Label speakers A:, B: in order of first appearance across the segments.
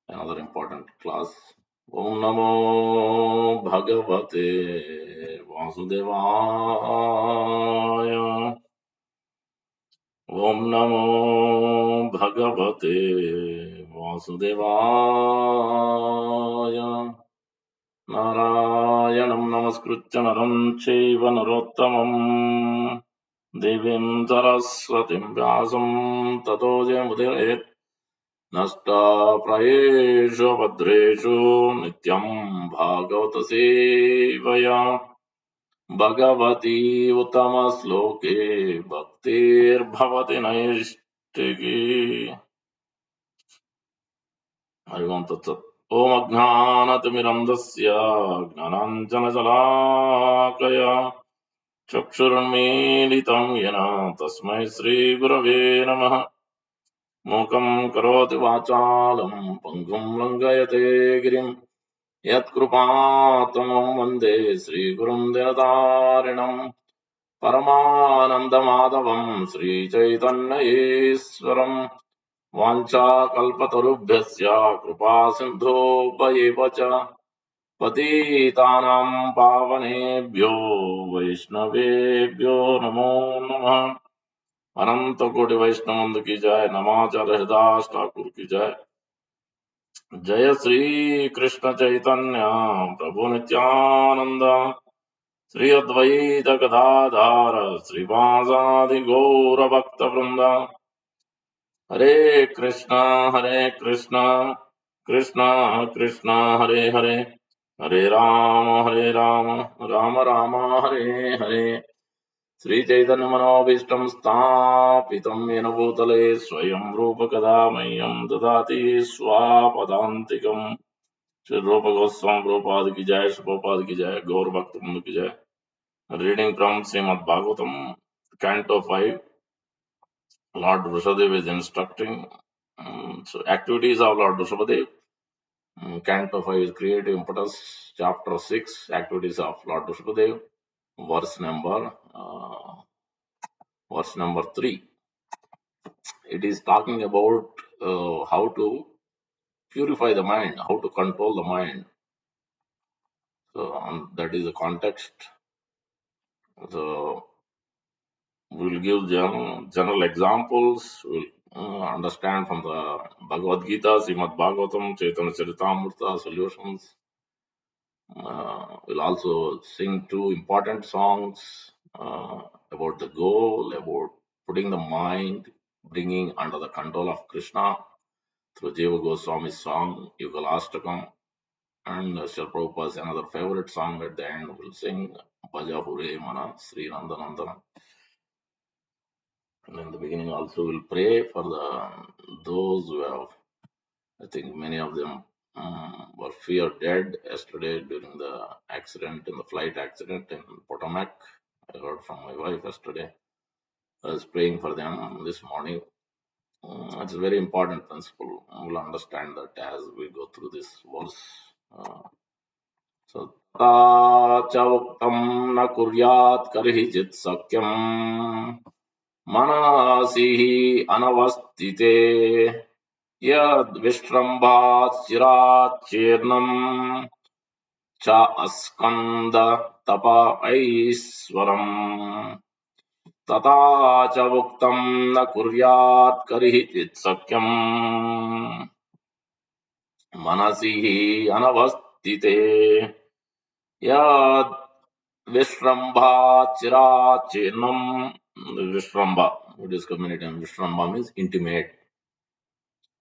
A: Another important class. Om Namo Bhagavate Vasudevaya. Om Namo Bhagavate Vasudevaya. Narayanam Namaskritya Naram Chaiva Narottamam Devim Saraswatim Vyasam Tato Jayamudire Nasta Prayeshu Bhadreshu Nityam Bhagavata Sevaya Bhagavati Uttama Sloke Bhaktir Bhavati Naishtiki Harivam Tatsat Om Ajnanatimirandasya Gnananjana Jalakaya Chakshurunmilitam Yena Tasmai Sri Gurave Namaha Mukam Karoti Vachalam Pangum Langayate Girim Yatkrupatamam Vande Sri Gurum Dinatarinam Paramanandamadavam Sri Chaitanya Eswaram Vancha Kalpatarubhyasya Kripa Sindhu Payevacha Patitanam Pavanebhyo Vaishnavebhyo Namo Namah अनंत कोटि वैष्णवंद की जय नमाचार्य हृदास ठाकुर की जय जय श्री कृष्ण चैतन्य प्रभु नित्यानंद श्री अद्वैत गदाधार श्रीवासादि गौर भक्त वृंद हरे कृष्णा कृष्णा कृष्णा हरे हरे हरे राम राम राम हरे हरे श्री चैतन्य मनोभीष्टं स्थापितं येन भूतले स्वयं रूप कदा मह्यं ददाति स्वापदान्तिकम् श्री रूप गोस्वामी प्रभुपाद की जय श्री प्रभुपाद की जय गौर भक्त वृंद की जय reading from Shrimad Bhagavatam canto 5 Lord Vrishadev is instructing so activities of Lord Vrishabhadev. Canto 5 is creative impetus. Chapter 6 activities of Lord Vrishabhadev. Verse number 3. It is talking about how to purify the mind, how to control the mind. So that is the context. So we will give general examples. We will understand from the Bhagavad Gita, Srimad Bhagavatam, Chaitanya Charitamrita, solutions. We'll also sing two important songs about the goal, about putting the mind, bringing under the control of Krishna through Jiva Goswami's song, Yugalastakam, and Srila Prabhupada's another favorite song at the end. We'll sing Bhaja Hure Mana Sri Nandanandana. And in the beginning also we'll pray for those who have, I think many of them were fear dead yesterday during the accident, in the flight accident in Potomac. I heard from my wife yesterday. I was praying for them this morning. It's a very important principle. We'll understand that as we go through this verse. So, च उक्तं न कुर्यात् कर्हिचित् सख्यम् मनसिः अनवस्थिते यद्विश्रम्भात् चिराच्चीर्णम् च अस्कन्द तप ऐश्वरम् तथा च उक्तं न कुर्यात् कर्हिचित् सख्यम् मनसिः अनवस्थिते यद् विश्रम्भात् चिराच्चीर्णम्. Vishramba, we discussed many times. Vishramba means intimate.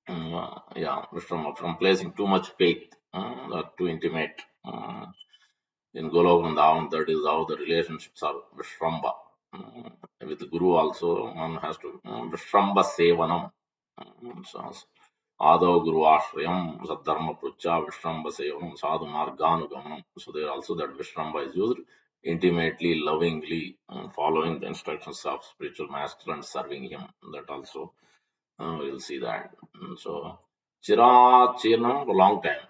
A: Vishramba, from placing too much faith, too intimate. In Golok Vrindavan, that is how the relationships are Vishramba. With the Guru also, one has to Vishramba Sevanam. So, Adav Guru Ashrayam, Saddharma Prucha, Vishramba Sevanam, Sadhu Marganugamanam. So there also that Vishramba is used intimately, lovingly, following the instructions of spiritual master and serving him. That also we'll see that. So Chirat Chirnam for a long time.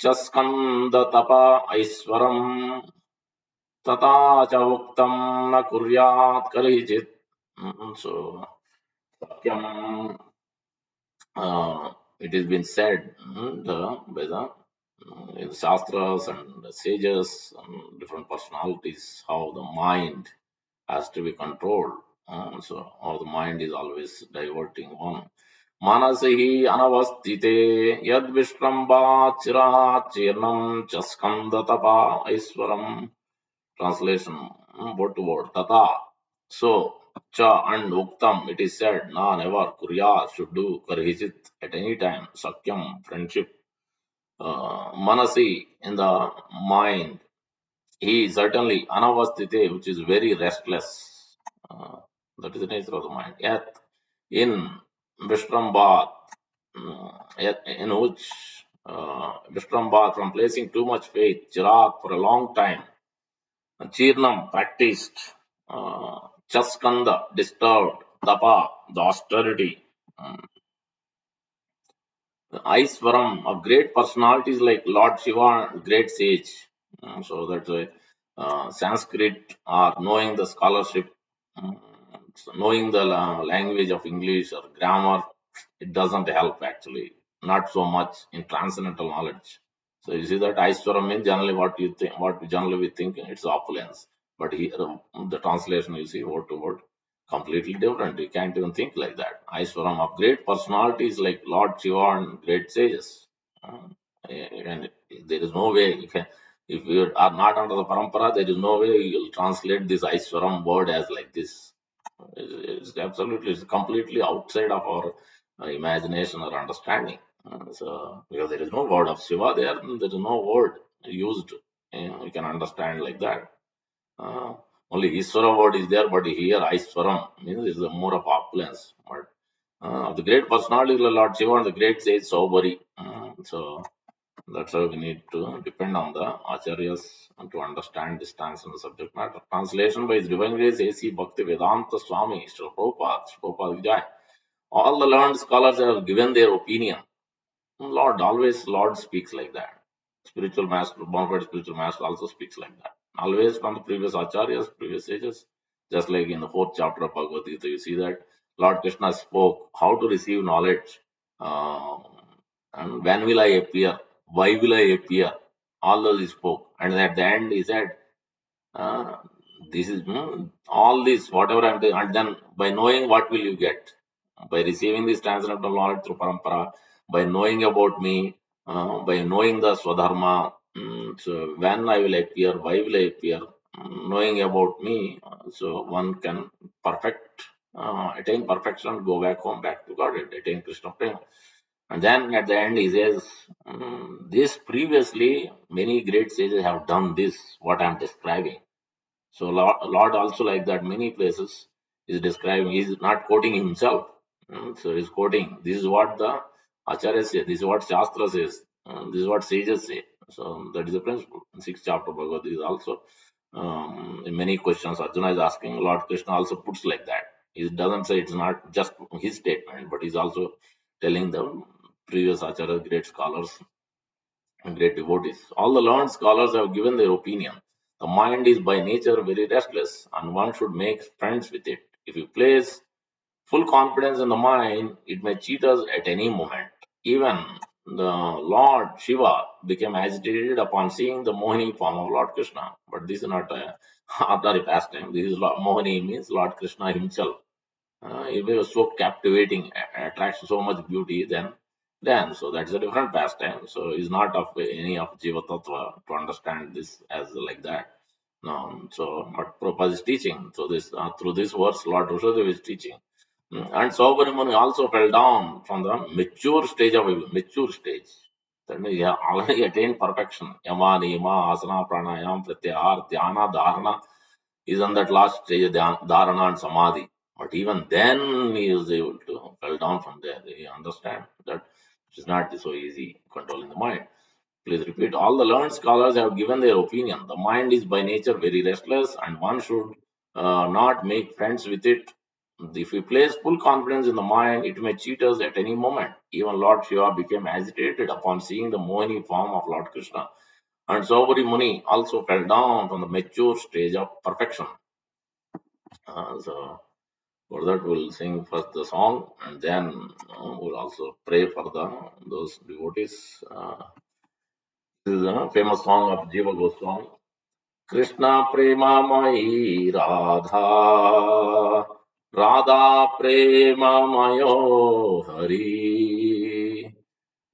A: Chaskanda Tapa Aiswaram Tata Cha Uktam Na Kuryat Karichit. So Sakyam it has been said by the in the Shastras and the sages and different personalities how the mind has to be controlled. So how the mind is always diverting one. Manasihi anavastite yad vishramba chirat chirnam chaskanda tapa aiswaram. Translation, word to word. Tata. So, cha and uktam, it is said, na never, kurya, should do, karhichit, at any time, sakyam, friendship, manasi, in the mind. He is certainly anavastite, which is very restless. Uh, that is the nature of the mind. Yet, in Vishrambhat, yet in which Vishrambhat, from placing too much faith, Chirat, for a long time, Chirnam practiced, Chaskanda disturbed, Tapa the austerity, um, Aiswaram of great personalities like Lord Shiva, great sage. So that's why Sanskrit or knowing the scholarship, um, so knowing the language of English or grammar, it doesn't help actually. Not so much in transcendental knowledge. So you see that Aishwaram means generally what you think, what generally we think it's opulence. But here the translation you see word to word completely different. You can't even think like that. Aishwaram of great personalities like Lord Shiva and great sages. Uh, and there is no way you can, if you are not under the parampara, there is no way you'll translate this Aishwaram word as like this. It's absolutely, it's completely outside of our imagination or understanding. So, because there is no word of Shiva there is no word used. You can understand like that. Uh, Only Iswara word is there, but here Aiswaram means is more of opulence. But of the great personality, Lord Shiva and the great sage Saubari. So that's how we need to depend on the acharyas to understand this stance on the subject matter. Translation by His Divine Grace A.C. Bhakti Vedanta Swami, Srila Prabhupada, Prabhupada Vijay. All the learned scholars have given their opinion. Lord, always Lord speaks like that. Spiritual master, bonafide spiritual master also speaks like that. Always from the previous acharyas, previous sages. Just like in the fourth chapter of Bhagavad Gita, you see that Lord Krishna spoke how to receive knowledge. Um, and when will I appear? Why will I appear? All those he spoke. And at the end he said, uh, this is all this, whatever I'm doing, and then by knowing what will you get? By receiving this transcendental knowledge through parampara, by knowing about me, by knowing the Swadharma, so when I will appear, why will I appear, knowing about me, so one can perfect, attain perfection, go back home, back to God, attain Krishna Prema. And then at the end he says, this previously many great sages have done this, what I am describing. So Lord also like that many places is describing, he's not quoting himself. So he's quoting, this is what the Acharya says, this is what Shastra says, this is what sages say. So that is the principle. In sixth chapter Bhagavad Gita is also, in many questions Arjuna is asking, Lord Krishna also puts like that. He doesn't say it's not just his statement, but he's also telling the previous Acharya, great scholars, great devotees. All the learned scholars have given their opinion. The mind is by nature very restless, and one should make friends with it. If you place full confidence in the mind, it may cheat us at any moment. Even the Lord Shiva became agitated upon seeing the Mohini form of Lord Krishna. But this is not a ordinary pastime. This is Mohini means Lord Krishna himself. It was so captivating, attracts so much beauty, then so that's a different pastime. So it's not of any of Jiva Tattva to understand this as like that. No, so what Prabhupada is teaching. So this through this verse, Lord Rishabdev is teaching. And Saubharimuni also fell down from the mature stage of mature stage. That means he had already attained perfection. Yama, Niyama, Asana, Pranayam, Pratyahar, Dhyana, Dharana is on that last stage, Dharana and Samadhi. But even then, he is able to fell down from there. He understand that it is not so easy controlling the mind. Please repeat. All the learned scholars have given their opinion. The mind is by nature very restless, and one should not make friends with it. If we place full confidence in the mind, it may cheat us at any moment. Even Lord Shiva became agitated upon seeing the Mohini form of Lord Krishna. And Saubhari Muni also fell down from the mature stage of perfection. So For that, we'll sing first the song, and then we'll also pray for those devotees. This is a famous song of Jiva Goswami. Krishna Premamayi Radha, Radha Premamayo Hari,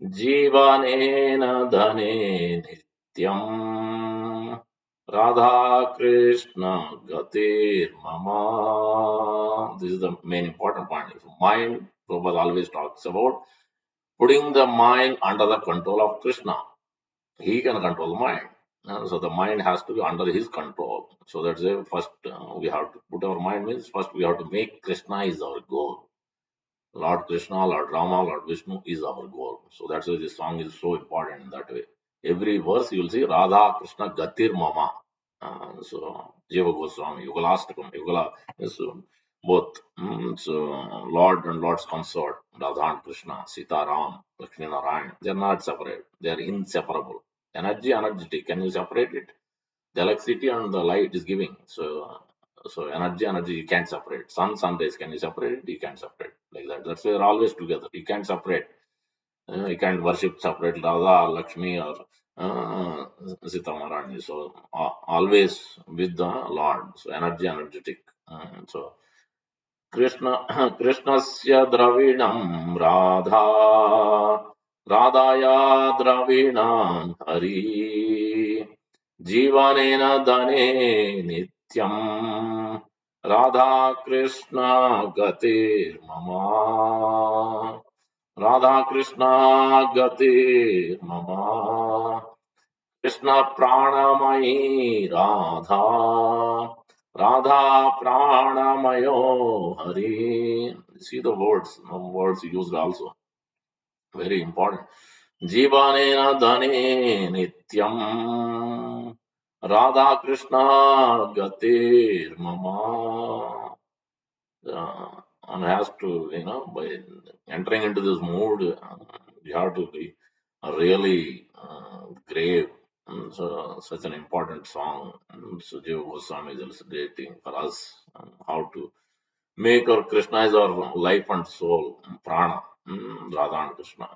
A: Jivanena Dhane Nityam, Radha Krishna Gatir Mama. This is the main important point. Mind, Prabhupada always talks about putting the mind under the control of Krishna. He can control the mind. So the mind has to be under his control. So that's the first we have to put our mind means first we have to make Krishna is our goal. Lord Krishna, Lord Rama, Lord Vishnu is our goal. So that's why this song is so important in that way. Every verse you will see Radha Krishna Gatir Mama. So Jiva Goswami, Yugalastakam, Yugala is both. So Lord and Lord's consort, Radha and Krishna, Sita Ram, Lakshmi Narayan, they are not separate. They are inseparable. Energy, energetic. Can you separate it? The electricity and the light is giving. So energy, you can't separate. Sun rays, can you separate it? You can't separate. Like that. That's why they're always together. You can't separate. You can't worship separate Radha, Lakshmi, or Sita Maharani. So always with the Lord. So energy, energetic. So Krishna, Krishnasya Dravinam Radha, Radhaya Dravinam Hari, Jivanena Dane Nityam, Radha Krishna Gatir Mama, Radha Krishna Gatir Mama, Krishna Pranamayi Radha, Radha Pranamayo Hari. See the words, words used also. Very important. Jivanena Dhane Nityam, Radha Krishna Gatir Mama. One has to, by entering into this mood, you have to be really grave. So, such an important song. So, Jiva Goswami is illustrating for us how to make our Krishna is our life and soul, prana, Radha and Krishna.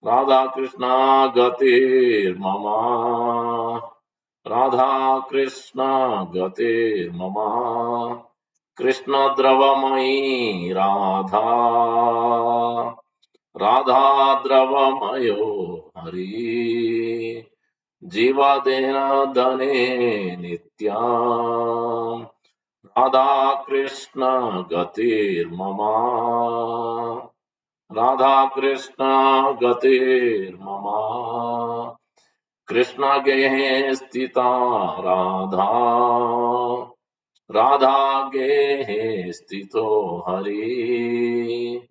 A: Radha Krishna Gatir Mama. Radha Krishna Gatir Mama. Krishna Dravamai Radha. Radha Dravamayo Hari. Jivadena Dane Nityam. Radha Krishna Gatir Mama. Radha Krishna Gatir Mama. Krishna Gehe Stita Radha. Radha Gehe Stito Hari.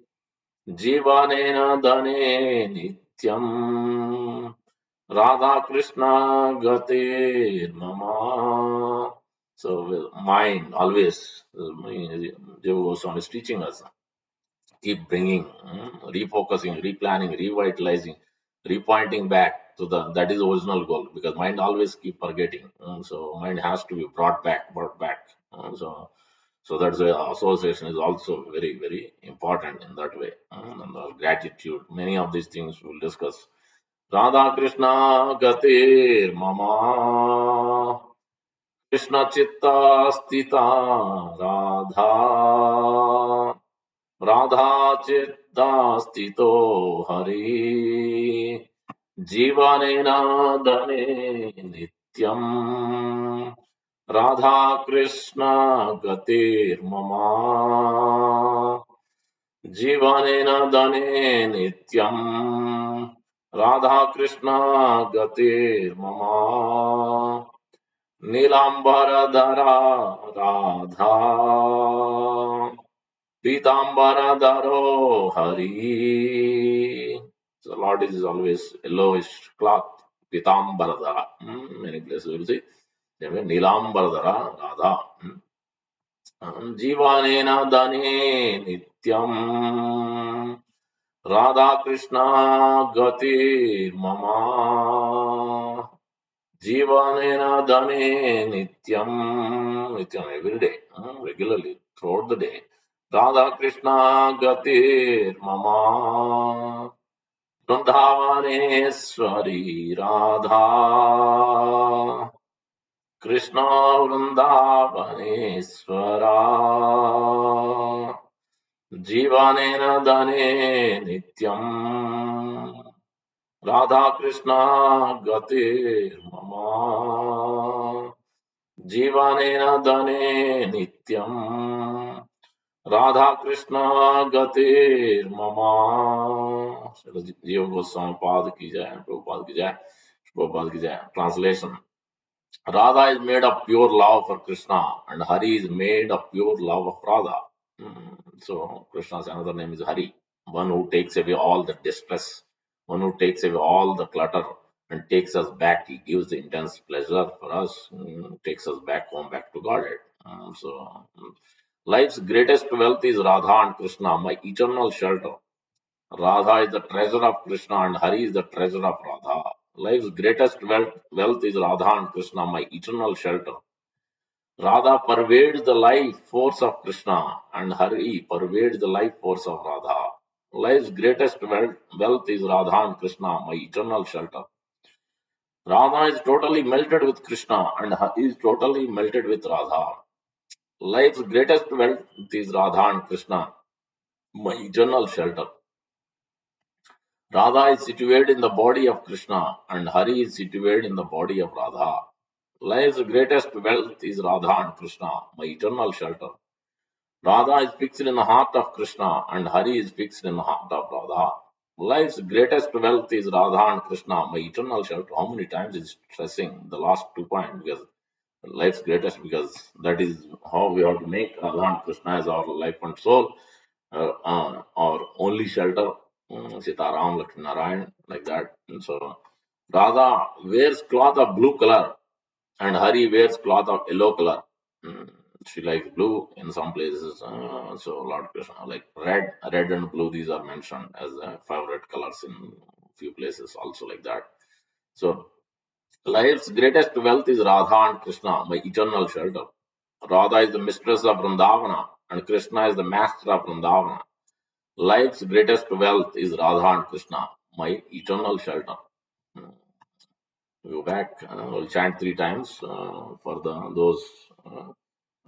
A: Jivanena Dane Nityam. Radha Krishna Gatir Mama. So, mind always, Jiva Goswami is teaching us. Keep bringing, refocusing, replanning, revitalizing, repointing back to that is the original goal because mind always keep forgetting. So mind has to be brought back, brought back. So that's why association is also very, very important in that way. And gratitude, many of these things we'll discuss. Radha Krishna Gatir Mama Krishna Chitta Stita Radha Radha Chitta Stito Hari Jivanena Dane Nityam Radha Krishna Gatir Mama Jivanena Dane Nityam Radha Krishna Gatir Mama Nilambaradhara Radha Pitambaradharo Hari. So Lord is always yellowish cloth. Pitambaradhara. Many places you will see. Nilambaradhara Radha. Jivanena Dane Nityam. Radha Krishna Gati Mama. Jivanena Dane Nityam. Nityam every day, regularly, throughout the day. Radha Krishna Gatir Mama Vrindavaneshwari Radha Krishna Vrindavaneshwara Jivanena Dane Nityam Radha Krishna Gatir Mama Jivanena Dane Nityam Radha Krishna Gatir Mama Jiva Goswami Pad ki jai, Prabhupada ki jai, Prabhupada ki jai. Translation: Radha is made of pure love for Krishna, and Hari is made of pure love of Radha. So Krishna's another name is Hari, one who takes away all the distress, one who takes away all the clutter and takes us back. He gives the intense pleasure for us, takes us back home, back to Godhead. Life's greatest wealth is Radha and Krishna, my eternal shelter. Radha is the treasure of Krishna and Hari is the treasure of Radha. Life's greatest wealth is Radha and Krishna, my eternal shelter. Radha pervades the life force of Krishna and Hari pervades the life force of Radha. Life's greatest wealth is Radha and Krishna, my eternal shelter. Radha is totally melted with Krishna and Hari is totally melted with Radha. Life's greatest wealth is Radha and Krishna, my eternal shelter. Radha is situated in the body of Krishna and Hari is situated in the body of Radha. Life's greatest wealth is Radha and Krishna, my eternal shelter. Radha is fixed in the heart of Krishna and Hari is fixed in the heart of Radha. Life's greatest wealth is Radha and Krishna, my eternal shelter. How many times is stressing the last 2 points? Because life's greatest, because that is how we have to make Radha and Krishna as our life and soul, our only shelter. Sitaram, Lakshmi Narayan, like that. And so Radha wears cloth of blue color and Hari wears cloth of yellow color. Mm, She likes blue in some places. So Lord Krishna like red and blue. These are mentioned as favorite colors in few places, also like that. So life's greatest wealth is Radha and Krishna, my eternal shelter. Radha is the mistress of Vrindavana and Krishna is the master of Vrindavana. Life's greatest wealth is Radha and Krishna, my eternal shelter. Mm, Go back. We'll chant 3 times for those.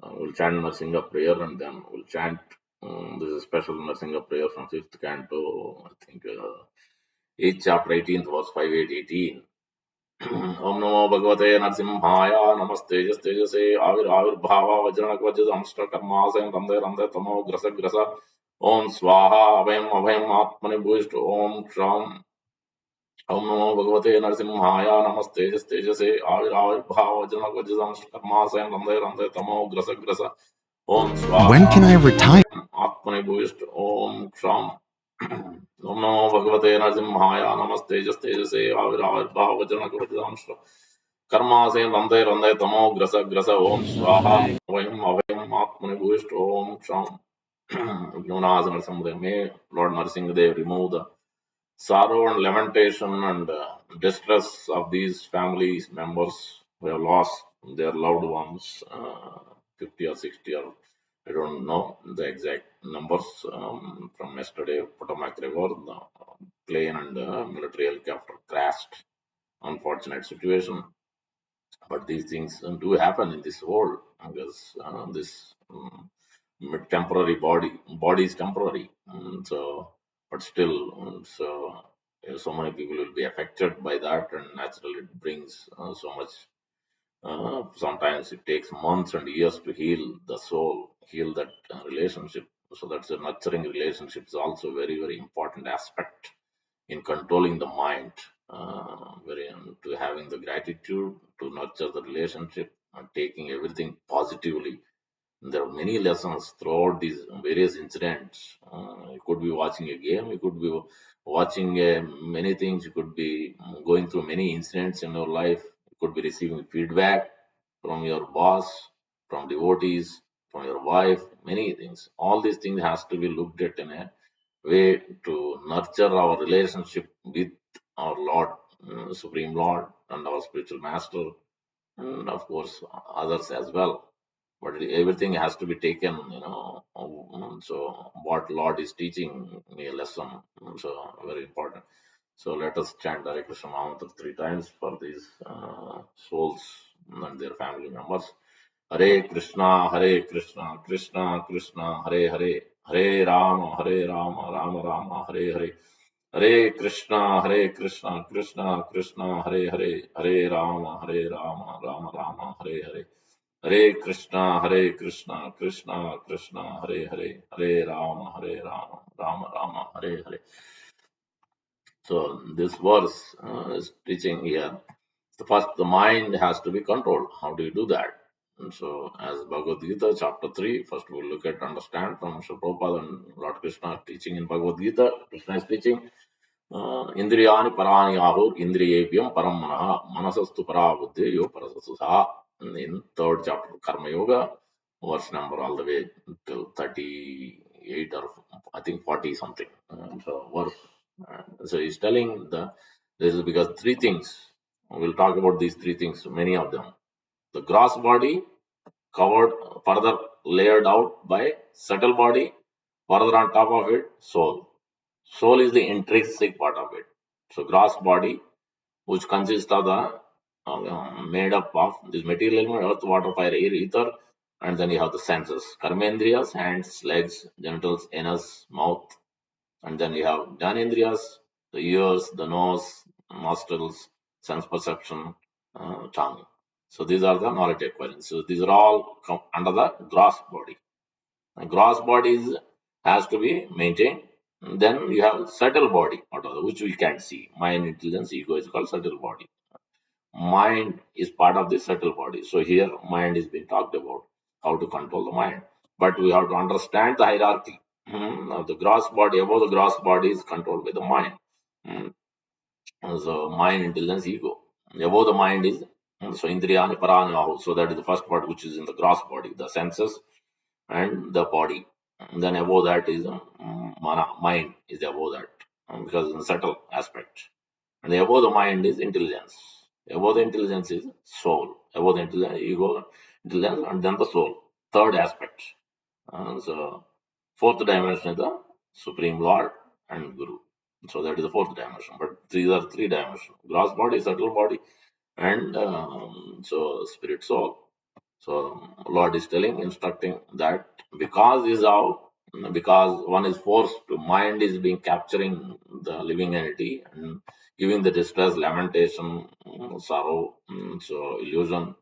A: We'll chant Narsinga prayer and then we'll chant. This is a special Narsinga prayer from fifth canto. I think 8th chapter, 18th verse 5818. Om Namo Bhagavate Narsimhaya Namaste Tejase Avirbhava Vajranak Vajramshta Karmasayam Ramde Ramde Tamo Grasa Grasa Om Swaha Avayam Avayam Atmani Bhusht Om Shram Om Namo Bhagavate Narsimhaya Namaste Tejase Avirbhava Vajranak Vajramshta Karmasayam Ramde Ramde Tamo Grasa Grasa Om
B: When
A: Swaha
B: can I retire?
A: Atmani Bhusht Om Shram Om Namo Bhagavate Narsimhaya Namaste Tejase Avirbhava Vajranak Vajramshta कर्मासेन Randhe Randhe तमो gross gross ओम स्वाहा वयम अभयम आत्मनि भूष्ट ओम क्षम Gunasan Samudaya. May Lord Narsingadev remove the sorrow and lamentation and distress of these families members who have lost their loved ones, 50 or 60 or I don't know the exact numbers from yesterday. Potomac River, the plane and military helicopter crashed. Unfortunate situation, but these things do happen in this world because this temporary body is temporary. So but still, so many people will be affected by that, and naturally it brings so much. Sometimes it takes months and years to heal the soul, heal that relationship. So that's a nurturing relationship is also very very important aspect in controlling the mind, very to having the gratitude to nurture the relationship and taking everything positively. There are many lessons throughout these various incidents. You could be watching a game, you could be watching many things, you could be going through many incidents in your life, you could be receiving feedback from your boss, from devotees, from your wife, many things. All these things has to be looked at in a way to nurture our relationship with our Lord, Supreme Lord, and our spiritual master, and of course others as well. but everything has to be taken, so what Lord is teaching me a lesson, so very important. So let us chant Hare Krishna Mantra 3 times for these souls and their family members. Hare Krishna, Krishna Krishna, Hare Hare, Hare Rama, Rama Rama, Hare Hare. Hare Krishna, Krishna Krishna, Hare Hare, Hare Rama, Rama Rama, Hare Hare. Hare Krishna, Krishna Krishna, Hare Hare, Hare Rama, Rama Rama, Hare Hare. So this verse is teaching here. First, the mind has to be controlled. How do you do that? And so, as Bhagavad Gita, chapter 3, first we'll look at understand from Srila Prabhupada and Lord Krishna teaching in Bhagavad Gita. Krishna is teaching Indriyani parani ahur indriyebhyam param manaha manasastu parabuddhi yo parasasusa. In third chapter, Karma Yoga, verse number all the way till 38 or I think 40 something. So, verse. So he's telling this is because three things. We'll talk about these three things, many of them. The gross body covered, further layered out by subtle body, further on top of it, soul. Soul is the intrinsic part of it. So gross body, which consists of the made up of this material element, earth, water, fire, air, ether, and then you have the senses, karmendriyas, hands, legs, genitals, anus, mouth, and then you have Jnanendriyas, the ears, the nose, nostrils, sense perception, tongue. So these are the knowledge acquiring. So these are all come under the gross body. And gross body has to be maintained. And then you have subtle body, which we can't see. Mind, intelligence, ego is called subtle body. Mind is part of the subtle body. So here mind is being talked about, how to control the mind. But we have to understand the hierarchy. Now the gross body, above the gross body is controlled by the mind. Mm. So mind, intelligence, ego. Above the mind is so indriyani parani ahu. So that is the first part which is in the gross body, the senses and the body. And then above that is mana, mind is above that because in the subtle aspect. And above the mind is intelligence. Above the intelligence is soul. Above the intelligence, ego, intelligence, and then the soul. Third aspect. So fourth dimension is the Supreme Lord and Guru. So that is the fourth dimension. But these are three dimensions: gross body, subtle body, and so spirit soul. So Lord is telling, instructing that because one is forced to, mind is being capturing the living entity and giving the distress, lamentation, sorrow, so illusion,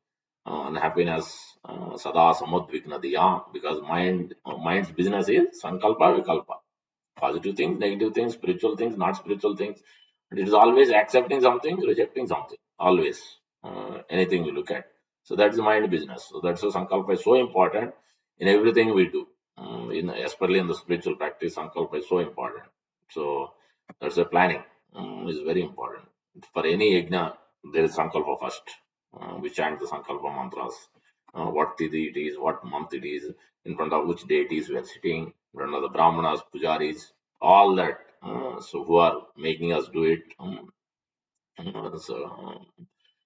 A: unhappiness, sada samudvignadiyam, because mind's business is sankalpa vikalpa, positive things, negative things, spiritual things, not spiritual things. It is always accepting something, rejecting something, always. Anything you look at. So that's the mind business. So that's why Sankalpa is so important in everything we do. Especially in the spiritual practice, Sankalpa is so important. So that's the planning is very important. For any yajna, there is Sankalpa first. We chant the Sankalpa mantras. What tithi it is, what month it is, in front of which deities we are sitting, in front of the Brahmanas, Pujaris, all that. So who are making us do it.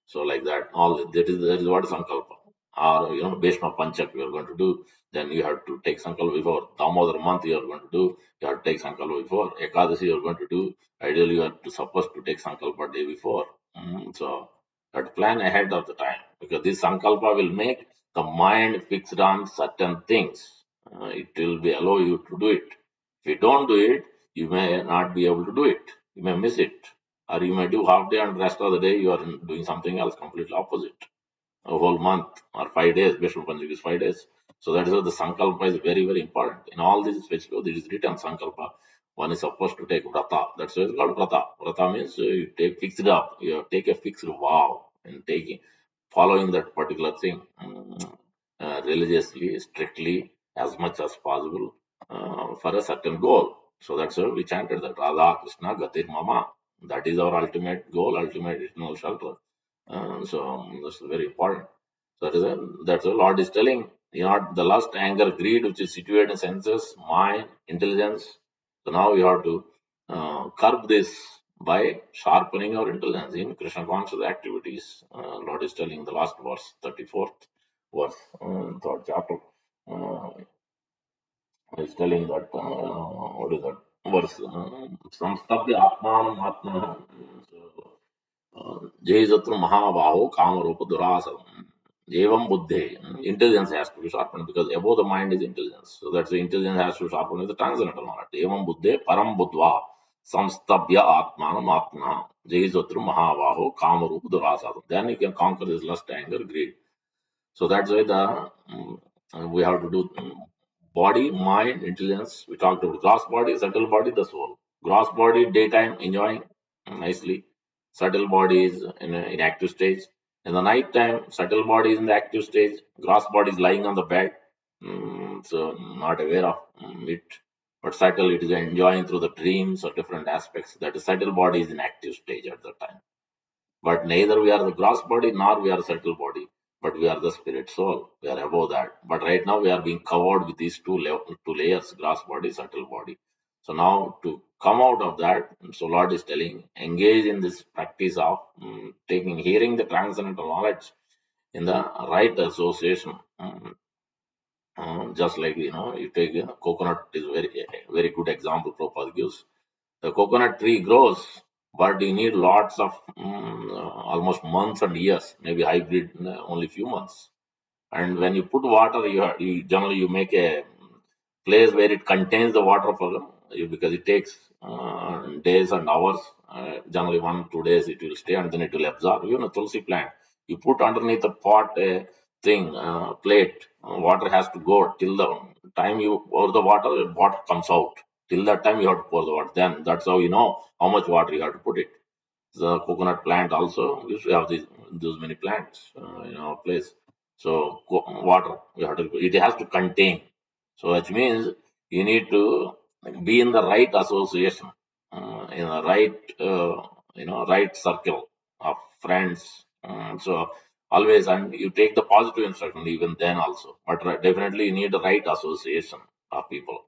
A: So like that, all that is what Sankalpa. Or Bhishma Panchak you are going to do, then you have to take Sankalpa before. Damodar month you are going to do, you have to take Sankalpa before. Ekadasi you are going to do, ideally you are supposed to take Sankalpa day before. So you have to plan ahead of the time, because this Sankalpa will make the mind fixed on certain things. It will be allow you to do it. If you don't do it, you may not be able to do it. You may miss it, or you may do half day and rest of the day you are doing something else completely opposite. A whole month or 5 days, Vishnu Panchak is 5 days. So that is why the Sankalpa is very, very important. In all these festivals, it is written Sankalpa. One is supposed to take Vrata. That's why it's called Vrata. Vrata means you take fixed up, you take a fixed vow and taking, following that particular thing religiously, strictly, as much as possible for a certain goal. So that's why we chanted that Radha Krishna Gatir Mama. That is our ultimate goal, ultimate eternal shelter. So that's very important. So that's what Lord is telling. The lust, anger, greed, which is situated in senses, mind, intelligence. So now you have to curb this by sharpening our intelligence in Krishna conscious activities. Lord is telling the last verse, 34th. verse, third chapter. He's telling that, what is that verse? Samstabhya atmanam atmanam. Jayatru Mahabaho Kamarupa Durasam. Evam Buddhe. Intelligence has to be sharpened because above the mind is intelligence. So that's the intelligence has to be sharpened with the transcendental knowledge. Evam Buddhe Param Buddhva Samstabhya Atmanam Atmana. Jayatru Mahabaho Kamarupa Durasam. Then you can conquer this lust, anger, greed. So that's why we have to do body, mind, intelligence. We talked about gross body, subtle body, the soul. Gross body, daytime, enjoying nicely. Subtle body is in active stage. In the night time, subtle body is in the active stage. Gross body is lying on the bed. So not aware of it. But subtle, it is enjoying through the dreams or different aspects. That the subtle body is in active stage at the time. But neither we are the gross body nor we are subtle body, but we are the spirit soul. We are above that. But right now we are being covered with these two layers, gross body, subtle body. So now to come out of that, so Lord is telling, engage in this practice of hearing the transcendental knowledge in the right association. Just like you take coconut is very good example Prabhupada gives. The coconut tree grows, but you need lots of almost months and years, maybe hybrid only few months. And when you put water, you generally you make a place where it contains the water for them because it takes days and hours. Generally 1 2 days it will stay and then it will absorb. Even a tulsi plant, you put underneath a pot a thing plate, water has to go till the time you pour the water comes out. Till that time you have to pour the water. Then that's how you know how much water you have to put it. The coconut plant also used to have those many plants in our place. So water you have to, it has to contain. So which means you need to be in the right association, in the right right circle of friends. So always, and you take the positive instruction even then also. But definitely you need the right association of people,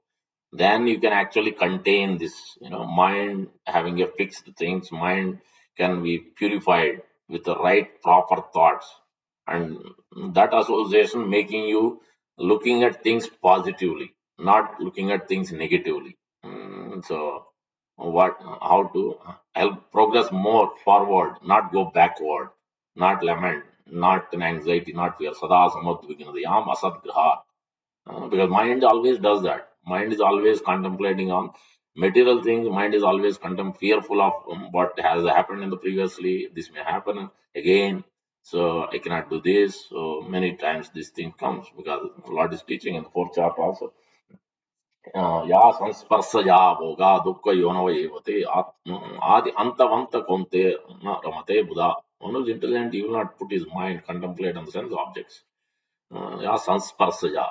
A: then you can actually contain this mind having a fixed things. Mind can be purified with the right proper thoughts, and that association making you looking at things positively, not looking at things negatively. So what how to help progress more forward, not go backward, not lament, not in anxiety, not fear. Sada samadvignadayam asadgraha. Because mind always does that. Mind is always contemplating on material things. Mind is always fearful of what has happened in the previously. This may happen again. So I cannot do this. So many times this thing comes because Lord is teaching in the fourth chapter also. या संस्पर्शया भोगा दुख योनव एवते आदि अंतवंत konte ramate buddha. One who is intelligent, he will not put his mind contemplate on the sense objects. Yeah, Sansparsaja.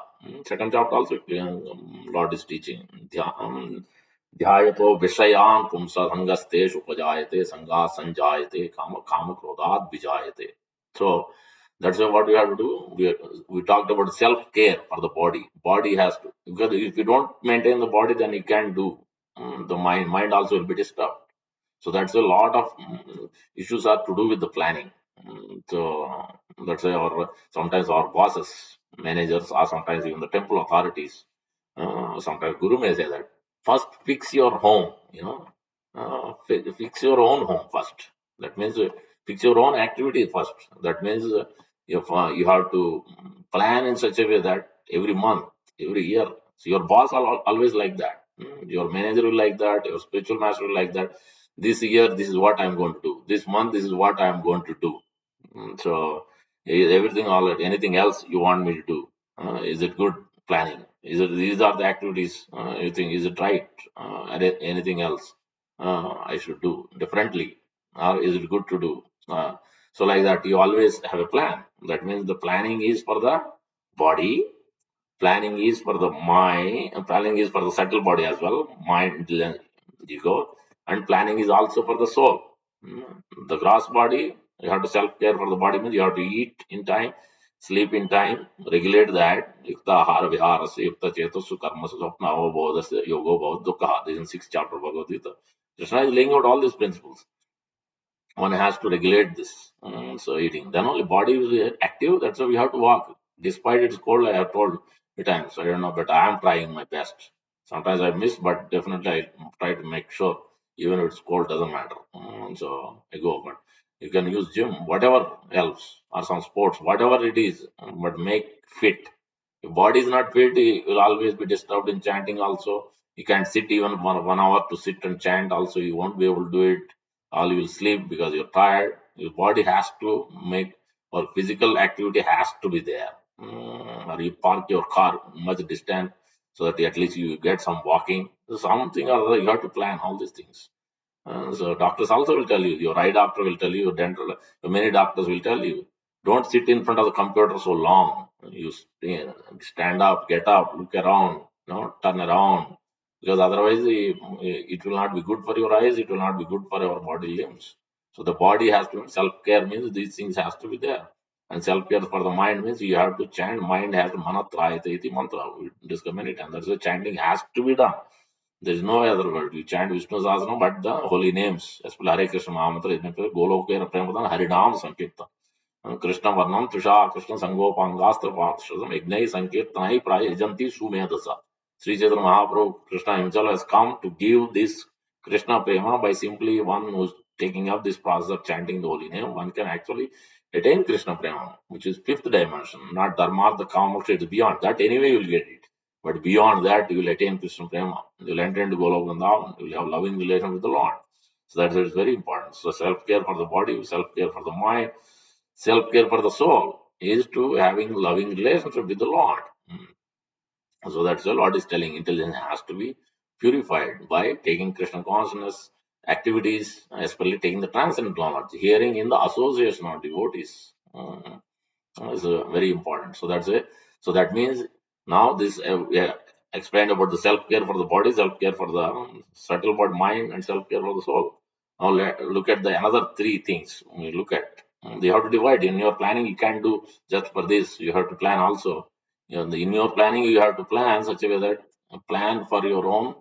A: Second chapter also, Lord is teaching. Dhyayato Vishayan Pumsa Sangastesh Upajayate Sanga Sanjayate Kama Krodad Vijayate. So that's what we have to do. We talked about self care for the body. Body has to, because if you don't maintain the body, then you can't do the mind. Mind also will be disturbed. So that's a lot of issues are to do with the planning. So that's why sometimes our bosses, managers, or sometimes even the temple authorities, sometimes Guru may say that first fix your home, fix your own home first. That means fix your own activity first. That means you have to plan in such a way that every month, every year, so your boss are always like that. Your manager will like that. Your spiritual master will like that. This year, this is what I'm going to do. This month, this is what I'm going to do. So everything, all that, anything else you want me to do? Is it good planning? Is it these are the activities you think is it right? Anything else I should do differently, or is it good to do? So like that, you always have a plan. That means the planning is for the body, planning is for the mind, planning is for the subtle body as well, mind, ego, and planning is also for the soul. The gross body, you have to self care for the body, means you have to eat in time, sleep in time, regulate that. Yukta ahara viharasya, yukta chetasu karmasu swapna avabodhasya yogo bhavat dukkha. This is in 6th chapter of Bhagavad Gita. Krishna is laying out all these principles. One has to regulate this. So eating, then only body is active. That's why we have to walk. Despite it's cold, I have told many times, I don't know, but I am trying my best. Sometimes I miss, but definitely I try to make sure, even if it's cold, doesn't matter. So I go, but you can use gym, whatever helps, or some sports, whatever it is, but make fit. If body is not fit, you will always be disturbed in chanting also. You can't sit even 1 hour to sit and chant also. You won't be able to do it. All you will sleep because you're tired. Your body has to make, or physical activity has to be there. Or you park your car much distant so that at least you get some walking. Something or other, you have to plan all these things. So doctors also will tell you, your eye doctor will tell you, your dental, many doctors will tell you, don't sit in front of the computer so long. You stand up, get up, look around, turn around, because otherwise it will not be good for your eyes. It will not be good for your body limbs. So the body has to, self care means these things has to be there, and self care for the mind means you have to chant. Mind has to manatrayate iti mantra. We discuss many times. That's why chanting has to be done. There is no other word. You chant Vishnu Sahasranam, but the holy names, especially Hare Krishna Mahamantra, is meant for Golokera Premadan, Harinam Sankirtan. Krishna Varnam, Trisha, Krishna Sangopangastra Pakshasam, Ignai Sankirtanai Prayajanti Sumedasa. Sri Chaitanya Mahaprabhu, Krishna himself has come to give this Krishna Prema by simply one who's taking up this process of chanting the holy name. One can actually attain Krishna Prema, which is fifth dimension, not Dharmartha Kama, it's beyond that. Anyway, you will get it. But beyond that, you will attain Krishna Prema. You will enter into Golok Vrindavan. You will have loving relation with the Lord. So that is very important. So self-care for the body, self-care for the mind, self-care for the soul is to having loving relationship with the Lord. So that's what Lord is telling. Intelligence has to be purified by taking Krishna consciousness activities, especially taking the transcendental knowledge, hearing in the association of devotees. Is very important. So that's it. So that means now this we have explained about the self care for the body, self care for the subtle body, mind, and self care for the soul. Now look at the another three things we look at. You have to divide in your planning. You can't do just for this. You have to plan also. In your planning, you have to plan such a way that plan for your own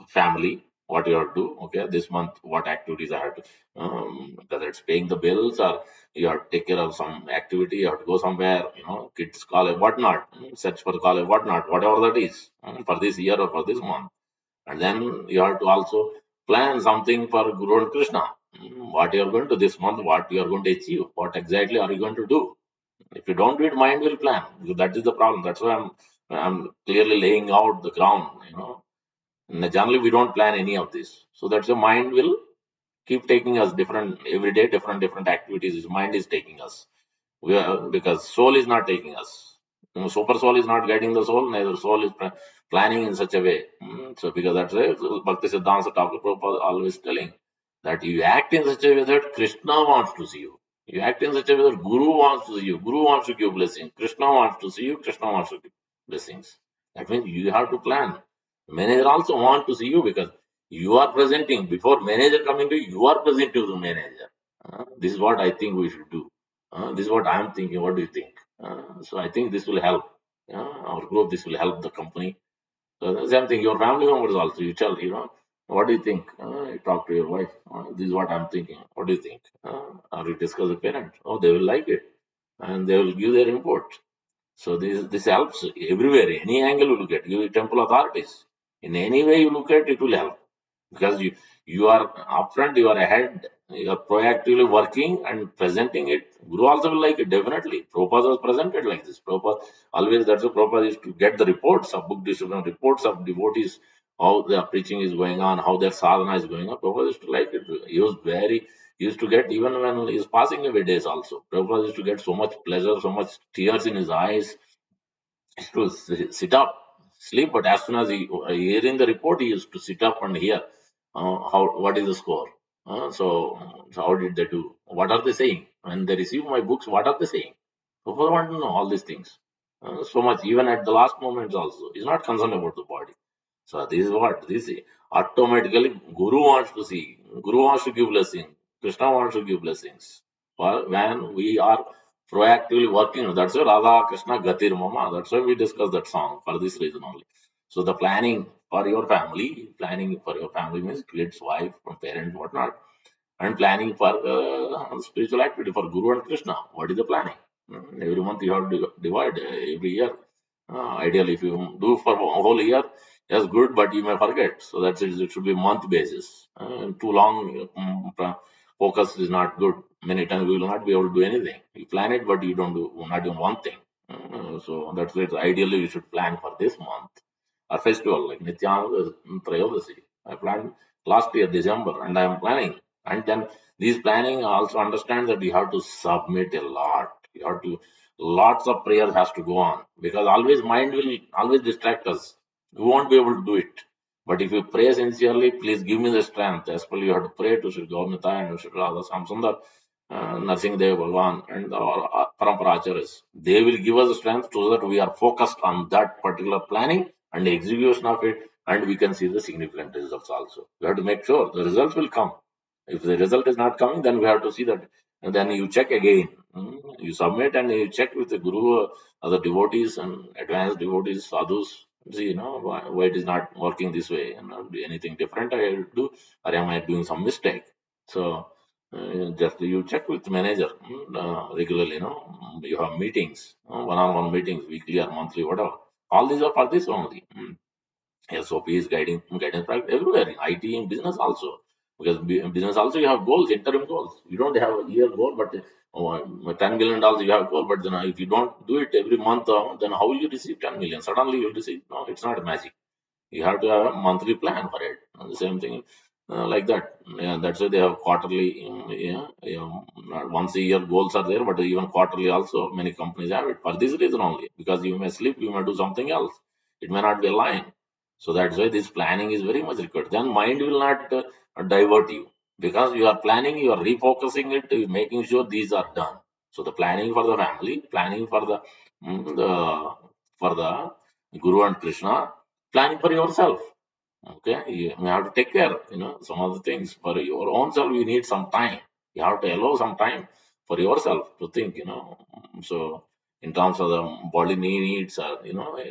A: family. What you have to do. Okay, this month, what activities I have to. Whether it's paying the bills or you have to take care of some activity, you have to go somewhere, kids college, whatnot, search for college, whatnot, whatever that is, for this year or for this month. And then you have to also plan something for Guru and Krishna. What you are going to this month, what you are going to achieve, what exactly are you going to do? If you don't do it, mind will plan. That is the problem. That's why I'm clearly laying out the ground. Generally, we don't plan any of this. So that's the mind will keep taking us different every day, different activities. His mind is taking us. Because soul is not taking us. Super soul is not guiding the soul, neither soul is planning in such a way. So because that's why Bhakti Siddhanta Thakur Prabhupada always telling that you act in such a way that Krishna wants to see you. You act in such a way that Guru wants to see you. Guru wants to give blessing. Krishna wants to see you. Krishna wants to give blessings. That means you have to plan. Manager also want to see you because you are presenting before manager coming to you. You are presenting to the manager. This is what I think we should do. This is what I am thinking. What do you think? So I think this will help our group. This will help the company. So the same thing. Your family members also. You tell, what do you think? You talk to your wife. This is what I'm thinking. What do you think? Or you discuss with parents. Oh, they will like it, and they will give their input. So this helps everywhere. Any angle you look at, you temple authorities. In any way you look at, it will help because you are upfront, you are ahead, you are proactively working and presenting it. Guru also will like it definitely. Prabhupada was presented like this. Prabhupada always, that's what Prabhupada is to get the reports of book distribution, reports of devotees, how their preaching is going on, how their sadhana is going on. Prabhupada used to like it. He used to get, even when he is passing away days also. Prabhupada used to get so much pleasure, so much tears in his eyes to sit up, sleep, but as soon as he hearing the report, he used to sit up and hear what is the score. So how did they do? What are they saying? When they receive my books, what are they saying? So I want to know all these things. So much, even at the last moments also. He's not concerned about the body. So this is what this is. Automatically Guru wants to see. Guru wants to give blessing. Krishna wants to give blessings. For when we are proactively working, that's why Radha Krishna Gatir Mama. That's why we discuss that song for this reason only. So the planning for your family means kids, wife, parents, whatnot, and planning for spiritual activity for Guru and Krishna. What is the planning? Every month you have to divide every year. Ideally, if you do for a whole year, that's good, but you may forget. So that's it. It should be month basis. Too long focus is not good. Many times we will not be able to do anything. You plan it, but you don't do not even one thing. So that's it. Ideally, you should plan for this month or festival like Nityananda Trayodasi. I planned last year December, and I am planning. And then these planning also understand that you have to submit a lot. You have to lots of prayer has to go on because always mind will always distract us. We won't be able to do it. But if you pray sincerely, please give me the strength. Especially you have to pray to Sri Gaurnita and Sri Radha Samsundar, Narsingh Dev Bhagwan, and our Parampara Acharyas. They will give us the strength so that we are focused on that particular planning and the execution of it, and we can see the significant results also. We have to make sure the results will come. If the result is not coming, then we have to see that. And then you check again. You submit and you check with the guru, other devotees and advanced devotees, sadhus. See, why it is not working this way, and not do anything different I do, or am I doing some mistake? So just you check with manager regularly. You have meetings, one-on-one meetings, weekly or monthly, whatever. All these are for this only. SOPs, guidance practice everywhere in IT and business also. Because business also you have goals, interim goals. You don't have a year goal, but $10 million you have goal. But then if you don't do it every month, then how will you receive 10 million? Suddenly you will receive. No, it's not magic. You have to have a monthly plan for it. And the same thing like that. Yeah, that's why they have quarterly. Not once a year goals are there, but even quarterly also many companies have it for this reason only. Because you may sleep, you may do something else. It may not be aligned. So that's why this planning is very much required. Then mind will not divert you because you are planning, you are refocusing it, you are making sure these are done. So the planning for the family, planning for the for the Guru and Krishna, planning for yourself. Okay, you have to take care. Some of the things for your own self, you need some time. You have to allow some time for yourself to think. So in terms of the body needs,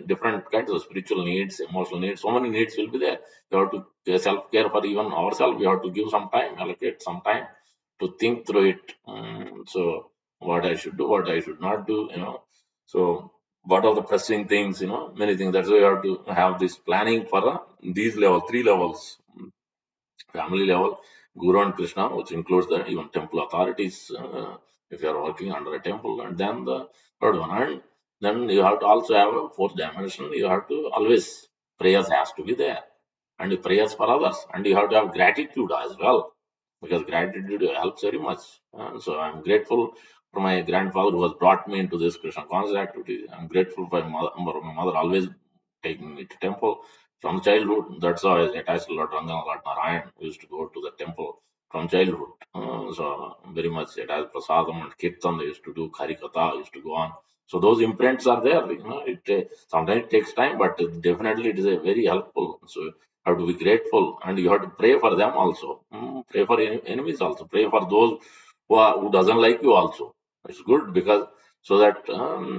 A: different kinds of spiritual needs, emotional needs, so many needs will be there. You have to self care for even ourselves. We have to give some time, allocate some time to think through it. So what I should do, what I should not do. So what are the pressing things, many things. That's why you have to have this planning for these level, three levels: family level, Guru and Krishna, which includes the even temple authorities, if you are working under a temple, and then the third one. And then you have to also have a fourth dimension. You have to always, prayers has to be there, and prayers for others, and you have to have gratitude as well, because gratitude helps very much. So I'm grateful for my grandfather who has brought me into this Krishna conscious activity. I'm grateful for my mother always taking me to temple from childhood. That's how I was attached to Lord Rangana, Lord Narayan. We used to go to the temple from childhood. So very much attached. Prasadam and Kirtan, they used to do Karikatha, used to go on. So those imprints are there. It sometimes it takes time, but definitely it is a very helpful. So you have to be grateful, and you have to pray for them also. Pray for enemies also. Pray for those who doesn't like you also. It's good because so that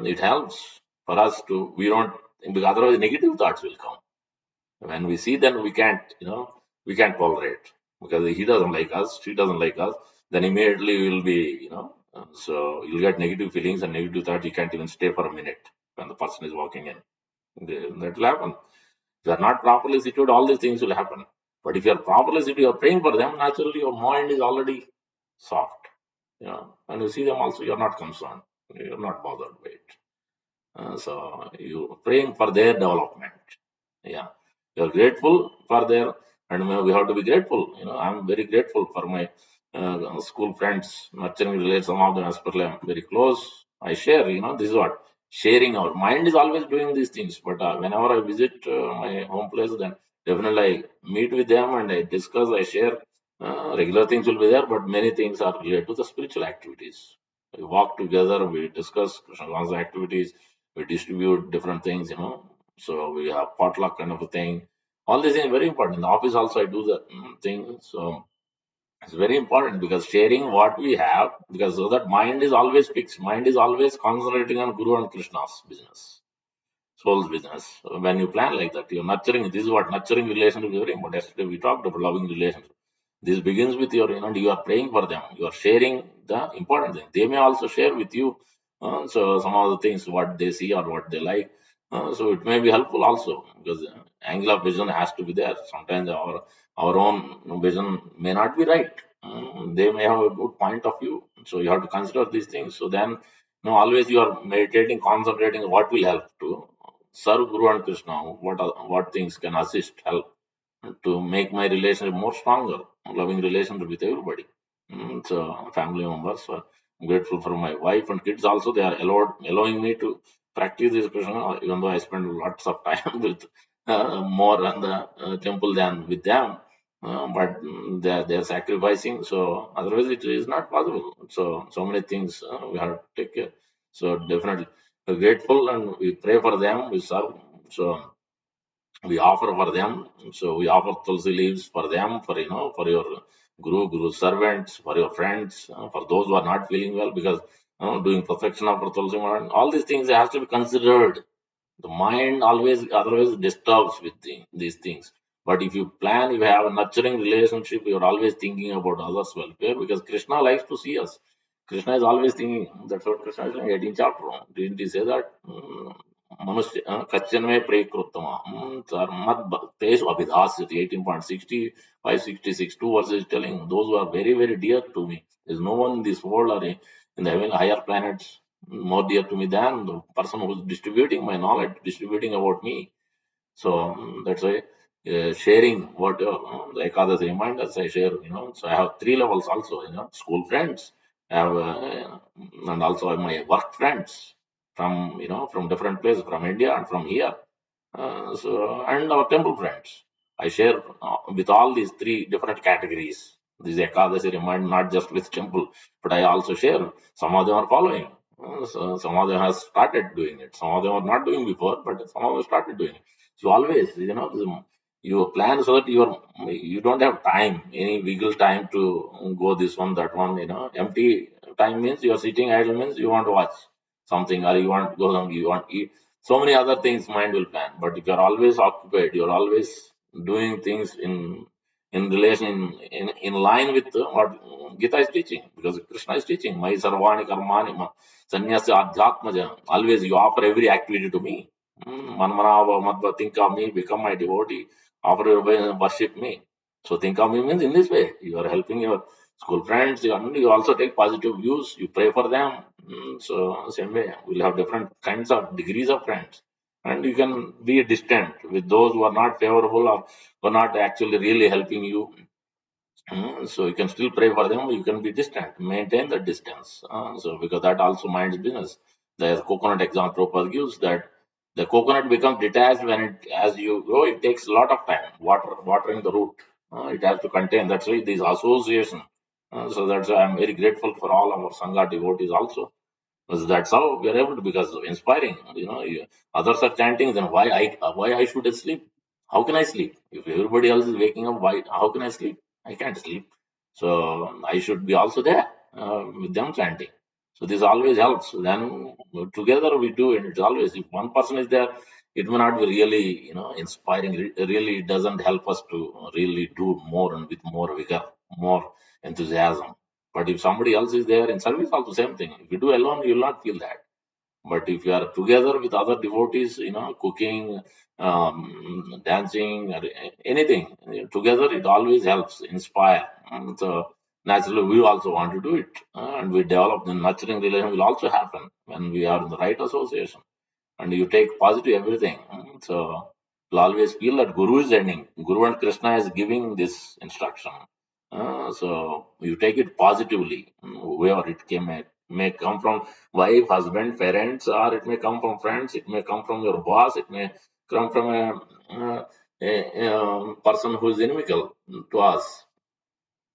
A: it helps for us to we don't, because otherwise negative thoughts will come. When we see, then we can't tolerate because he doesn't like us, she doesn't like us. Then immediately we will be, so you'll get negative feelings and negative thoughts. You can't even stay for a minute when the person is walking in. That will happen. If you are not properly situated, all these things will happen. But if you are properly situated, you are praying for them, naturally your mind is already soft. And you see them also, you are not concerned. You are not bothered by it. So you praying for their development. Yeah, you're grateful for their, and we have to be grateful. I'm very grateful for my school friends, nurturing relatives. Some of them, especially, I'm very close. I share. This is what sharing. Our mind is always doing these things. But whenever I visit my home place, then definitely I meet with them and I discuss. I share. Regular things will be there, but many things are related to the spiritual activities. We walk together. We discuss Krishna conscious activities. We distribute different things. So we have potluck kind of a thing. All these things are very important. In the office also I do the thing. So it's very important because sharing what we have, because so that mind is always fixed. Mind is always concentrating on Guru and Krishna's business, soul's business. So when you plan like that, you're nurturing. This is what nurturing relationship is very important. Yesterday we talked about loving relationship. This begins with your, you are praying for them. You are sharing the important thing. They may also share with you So some of the things what they see or what they like. So it may be helpful also because angle of vision has to be there. Sometimes our own vision may not be right. They may have a good point of view. So you have to consider these things. So then, always you are meditating, concentrating what will help to serve Guru and Krishna. What things can assist, help to make my relationship more stronger, loving relationship with everybody. So family members. I'm grateful for my wife and kids also. They are allowing me to practice this Krishna, even though I spend lots of time with more on the temple than with them. But they are sacrificing. So otherwise, it is not possible. So many things we have to take care. So definitely we're grateful and we pray for them. We serve. So we offer for them. So we offer tulsi leaves for them, for your guru servants, for your friends, for those who are not feeling well, because doing perfection of tulsi and all these things has to be considered. The mind always otherwise disturbs with these things. But if you plan, you have a nurturing relationship, you're always thinking about others' welfare, because Krishna likes to see us. Krishna is always thinking. That's what Krishna is saying, 18th chapter. Didn't he say that? मनुष्य कच्चन में प्रकृतम मत तेज अभिधास्यति 18.60 566 2 verses telling those who are very very dear to me. There's no one in this world or in the heaven higher planets more dear to me than the person who is distributing my knowledge, distributing about me. So that's why sharing what the Ekadasi reminders I share. So I have three levels also. School friends, I have, and also I have my work friends from from different places, from India and from here. And our temple friends. I share with all these three different categories. This Ekadasi remind not just with temple, but I also share. Some of them are following. So some of them have started doing it. Some of them are not doing before, but some of them started doing it. So always, you plan so that you don't have time, any wiggle time to go this one, that one. Empty time means you are sitting idle means you want to watch something or you want to go you want to eat. So many other things mind will plan. But if you are always occupied, you're always doing things in relation in line with what Gita is teaching, because Krishna is teaching. My sarvani karmani sanyasya adhyatmaja. Always you offer every activity to me. Manmanava Madhva, think of me, become my devotee, offer your way and worship me. So think of me means in this way. You are helping your school friends, you also take positive views, you pray for them. So same way, we'll have different kinds of degrees of friends. And you can be distant with those who are not favorable or who are not actually really helping you. So you can still pray for them, you can be distant, maintain the distance. So because that also minds business. The coconut example Prabhupada gives that the coconut becomes detached when as you grow, it takes a lot of time, watering the root. It has to contain. That's why this association. So that's why I'm very grateful for all our Sangha devotees also. Because that's how we are able to, because inspiring. Others are chanting, then why I should sleep? How can I sleep? If everybody else is waking up, why? How can I sleep? I can't sleep. So I should be also there with them chanting. So this always helps. Then together we do it. It's always, if one person is there, it may not be really inspiring. Really, it doesn't help us to really do more and with more vigor, more enthusiasm. But if somebody else is there in service, also same thing. If you do alone, you will not feel that. But if you are together with other devotees, cooking, dancing, or anything, together it always helps, inspire. So naturally, we also want to do it. And we develop the nurturing relation will also happen when we are in the right association and you take positive everything. So you'll always feel that Guru is ending. Guru and Krishna is giving this instruction. So you take it positively, whoever it may come from wife, husband, parents, or it may come from friends, it may come from your boss, it may come from a person who is inimical to us,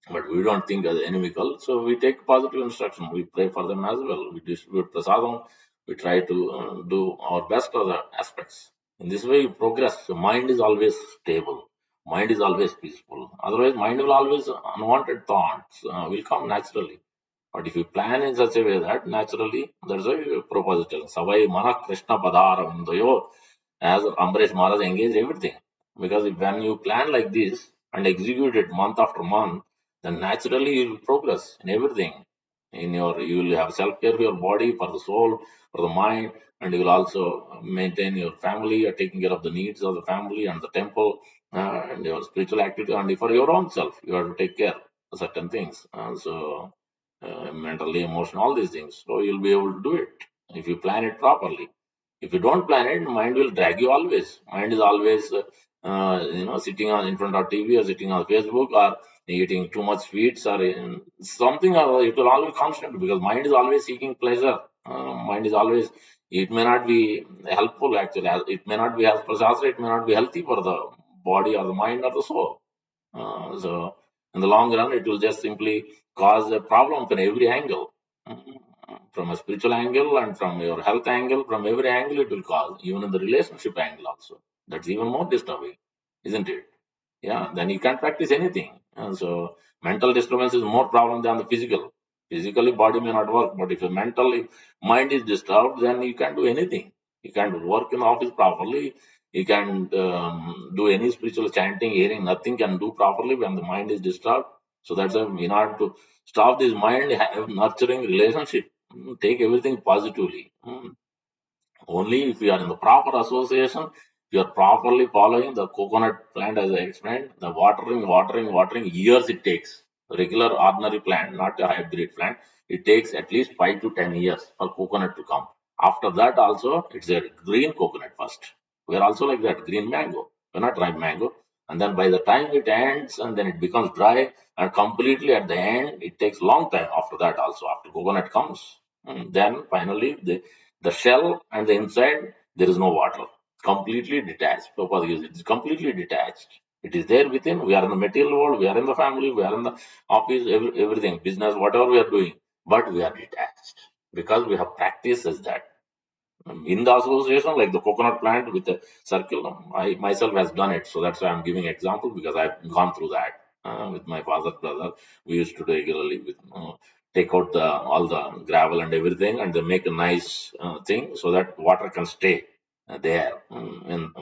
A: but we don't think as inimical. So we take positive instruction. We pray for them as well. We distribute prasadam. We try to do our best other aspects. In this way, you progress. The mind is always stable. Mind is always peaceful. Otherwise, mind will always unwanted thoughts will come naturally. But if you plan in such a way that naturally, that's why Prabhupada is telling, Savai Mana Krishna Padara Vindayo, as Ambaresh Maharaj engaged everything. Because when you plan like this and execute it month after month, then naturally you will progress in everything. You will have self care for your body, for the soul, for the mind, and you will also maintain your family, taking care of the needs of the family and the temple, and your spiritual activity, and for your own self, you have to take care of certain things. Mentally, emotional, all these things. So you'll be able to do it if you plan it properly. If you don't plan it, mind will drag you always. Mind is always, sitting on in front of TV or sitting on Facebook or eating too much sweets or something, or it will always constant because mind is always seeking pleasure. Mind is always, it may not be helpful actually. It may not be as per Shastra, it may not be healthy for the body or the mind or the soul. So in the long run, it will just simply cause a problem from every angle. Mm, From a spiritual angle and from your health angle, from every angle it will cause, even in the relationship angle also. That's even more disturbing, isn't it? Yeah, then you can't practice anything. And so mental disturbance is more problem than the physical. Physically, body may not work, but if your mentally mind is disturbed, then you can't do anything. You can't work in the office properly. You can't do any spiritual chanting, hearing, nothing can do properly when the mind is disturbed. So that's why in order to stop this mind, have nurturing relationship. Take everything positively. Only if you are in the proper association, you are properly following the coconut plant as I explained, the watering, years it takes. Regular ordinary plant, not a hybrid plant, it takes at least 5 to 10 years for coconut to come. After that also, it's a green coconut first. We're also like that, green mango. We're not ripe mango. And then by the time it ends and then it becomes dry and completely at the end, it takes long time after that also, after coconut comes. Then finally the shell and the inside, there is no water. Completely detached. Prabhupada uses it. It's completely detached. It is there within. We are in the material world, we are in the family, we are in the office, everything, business, whatever we are doing. But we are detached because we have practiced as that. In the association, like the coconut plant with the circle, I myself has done it. So that's why I'm giving example because I've gone through that with my father, brother. We used to do regularly with take out the all the gravel and everything, and they make a nice thing so that water can stay there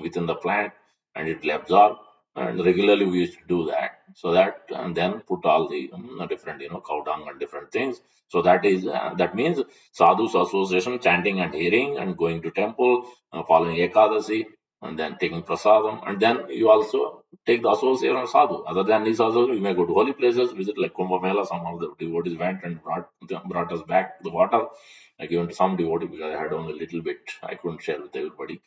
A: within the plant, and it will absorb. And regularly we used to do that. So that and then put all the different cow dung and different things. So that means sadhus association, chanting and hearing, and going to temple, following Ekadasi, and then taking prasadam, and then you also take the association of sadhu. Other than these also, you may go to holy places, visit like Kumbh Mela. Some of the devotees went and brought us back the water. I given to some devotee because I had only a little bit. I couldn't share with everybody.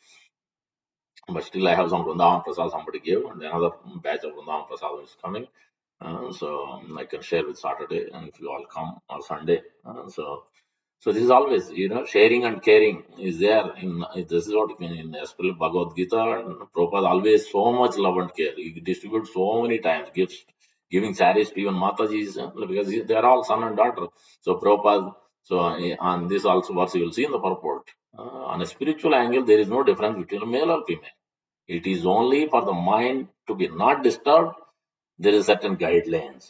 A: But still, I have some Vrindavan Prasad somebody gave, and another batch of Vrindavan Prasad is coming. So I can share with Saturday, and if you all come or Sunday. So this is always, sharing and caring is there. This is what in especially Bhagavad Gita, and Prabhupada always so much love and care. He distributes so many times gifts, giving saris to even Mataji's because they are all son and daughter. So Prabhupada, so on this also verse you will see in the purport. On a spiritual angle, there is no difference between male or female. It is only for the mind to be not disturbed. There is certain guidelines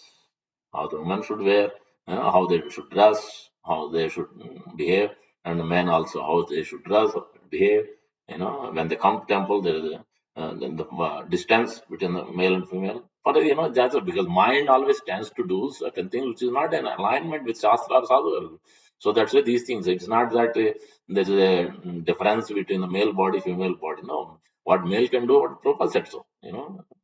A: how the women should wear, how they should dress, how they should behave, and the men also how they should dress, behave. When they come to temple, there is the distance between the male and female. But that's because mind always tends to do certain things which is not in alignment with Shastra or Sadhu. So that's why these things. It's not that there is a difference between the male body, female body. No, what male can do, what Prabhupada said so.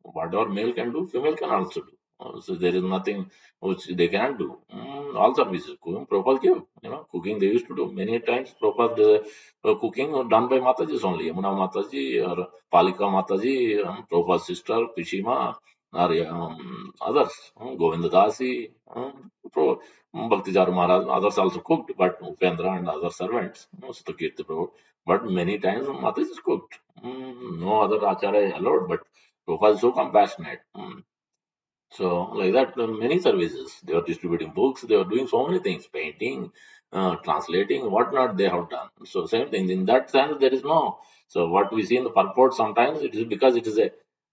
A: Whatever male can do, female can also do. So there is nothing which they cannot do. All services, cooking, Prabhupada give. Cooking they used to do many times. Prabhupada cooking done by Mataji only. Yamuna Mataji or Palika Mataji, Prabhupada's sister Pishima, or others, Govinda Dasi, Bhaktijar Maharaj, others also cooked, but Upendra and other servants, Satakirti Prabhu. But many times Mataji is cooked. No other Acharya allowed, but Prabhupada is so compassionate. So, like that, many services. They were distributing books, they were doing so many things, painting, translating, whatnot they have done. So, same thing. In that sense, there is no. So, what we see in the purport sometimes it is because it is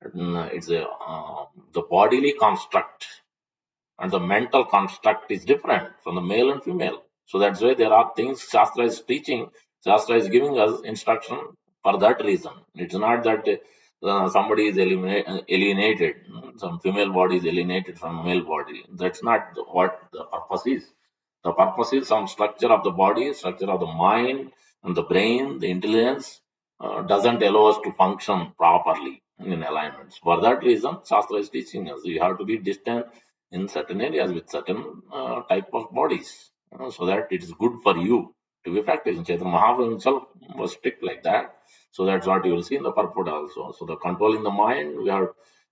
A: the bodily construct and the mental construct is different from the male and female. So that's why there are things Shastra is teaching, Shastra is giving us instruction for that reason. It's not that somebody is alienated, some female body is alienated from male body. That's not what the purpose is. The purpose is some structure of the body, structure of the mind, and the brain, the intelligence doesn't allow us to function properly in alignments. For that reason, Shastra is teaching us you have to be distant in certain areas with certain type of bodies, so that it is good for you to be practicing. Chaitanya Mahaprabhu himself was strict like that. So that's what you will see in the purport also. So the controlling the mind, we have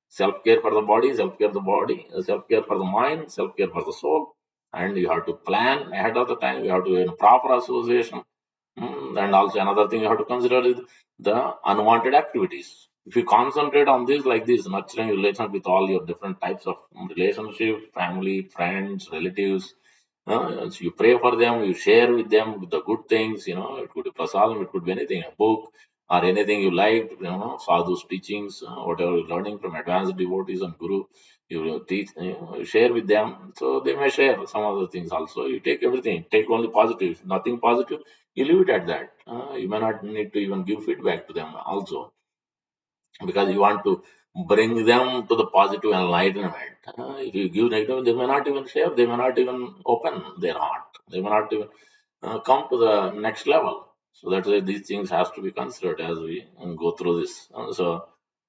A: self-care for the body, self-care for the mind, self-care for the soul, and you have to plan ahead of the time. You have to in proper association. And also another thing you have to consider is the unwanted activities. If you concentrate on this like this, nurturing relations with all your different types of relationship, family, friends, relatives, so you pray for them, you share with them the good things, it could be prasadam, it could be anything, a book or anything you like, sadhu's teachings, whatever you're learning from advanced devotees and guru, you will teach, you share with them. So they may share some other things also. You take everything, take only positive. If nothing positive, you leave it at that. You may not need to even give feedback to them also, because you want to bring them to the positive enlightenment. If you give negative, they may not even share, they may not even open their heart, they may not even come to the next level. So that's why these things has to be considered as we go through this. So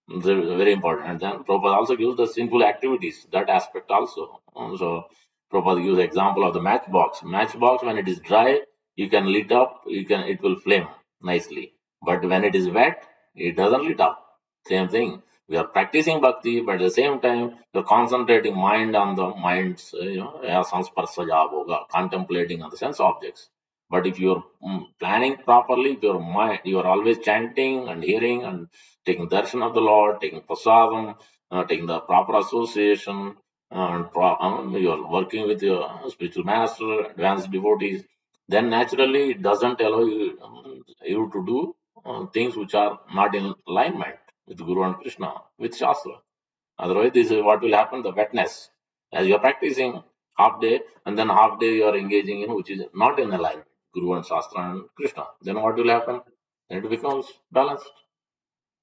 A: they're very important. And then Prabhupada also gives the sinful activities, that aspect also. So Prabhupada gives example of the matchbox. Matchbox, when it is dry, you can lit up, it will flame nicely. But when it is wet, it doesn't lit up. Same thing. We are practicing bhakti, but at the same time, you're concentrating mind on the mind's, sansparsha hoga, contemplating on the sense objects. But if you're planning properly, your mind, you are always chanting and hearing and taking darshan of the Lord, taking prasadam, taking the proper association, and you're working with your spiritual master, advanced devotees, then naturally it doesn't allow you to do things which are not in alignment with Guru and Krishna, with Shastra. Otherwise, this is what will happen, the wetness. As you are practicing half day, and then half day you are engaging in which is not in alignment, Guru and Shastra and Krishna. Then what will happen? Then it becomes balanced.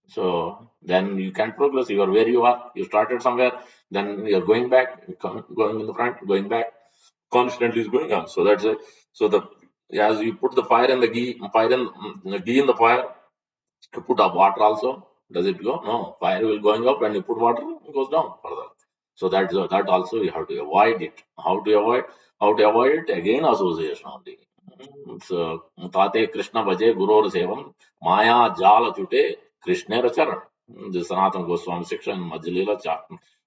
A: So then you can progress. You are where you are. You started somewhere, then you're going back, going in the front, going back, constantly is going on. So that's it. So the as you put the fire in the ghee, the ghee in the fire, you put up water also. Does it go? No. Fire will going up. When you put water, it goes down further. So that also you have to avoid it. How to avoid? How to avoid it? Again, association only. So Tate Krishna Bhaje Guru Sevam Maya Jala Chute Krishna Charan. The Sanatana Goswami section Majlila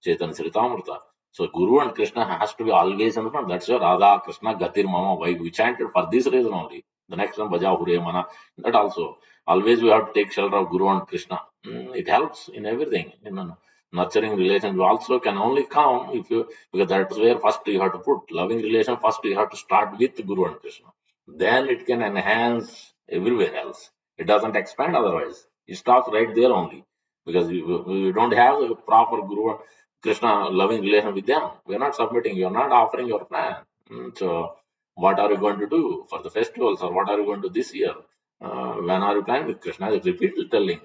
A: Chaitanya Charitamrita. So Guru and Krishna has to be always in the front. That's why Radha Krishna Gatir Mama. Why we chanted for this reason only. The next one Bhaja Hure Mana. That also. Always we have to take shelter of Guru and Krishna. It helps in everything. Nurturing relation also can only come if you, because that's where first you have to put loving relation. First you have to start with Guru and Krishna. Then it can enhance everywhere else. It doesn't expand otherwise. It stops right there only, because we don't have the proper Guru Krishna loving relation with them. We are not submitting. You are not offering your plan. So what are you going to do for the festivals, or what are you going to do this year? When are you planning with Krishna? He's repeatedly telling,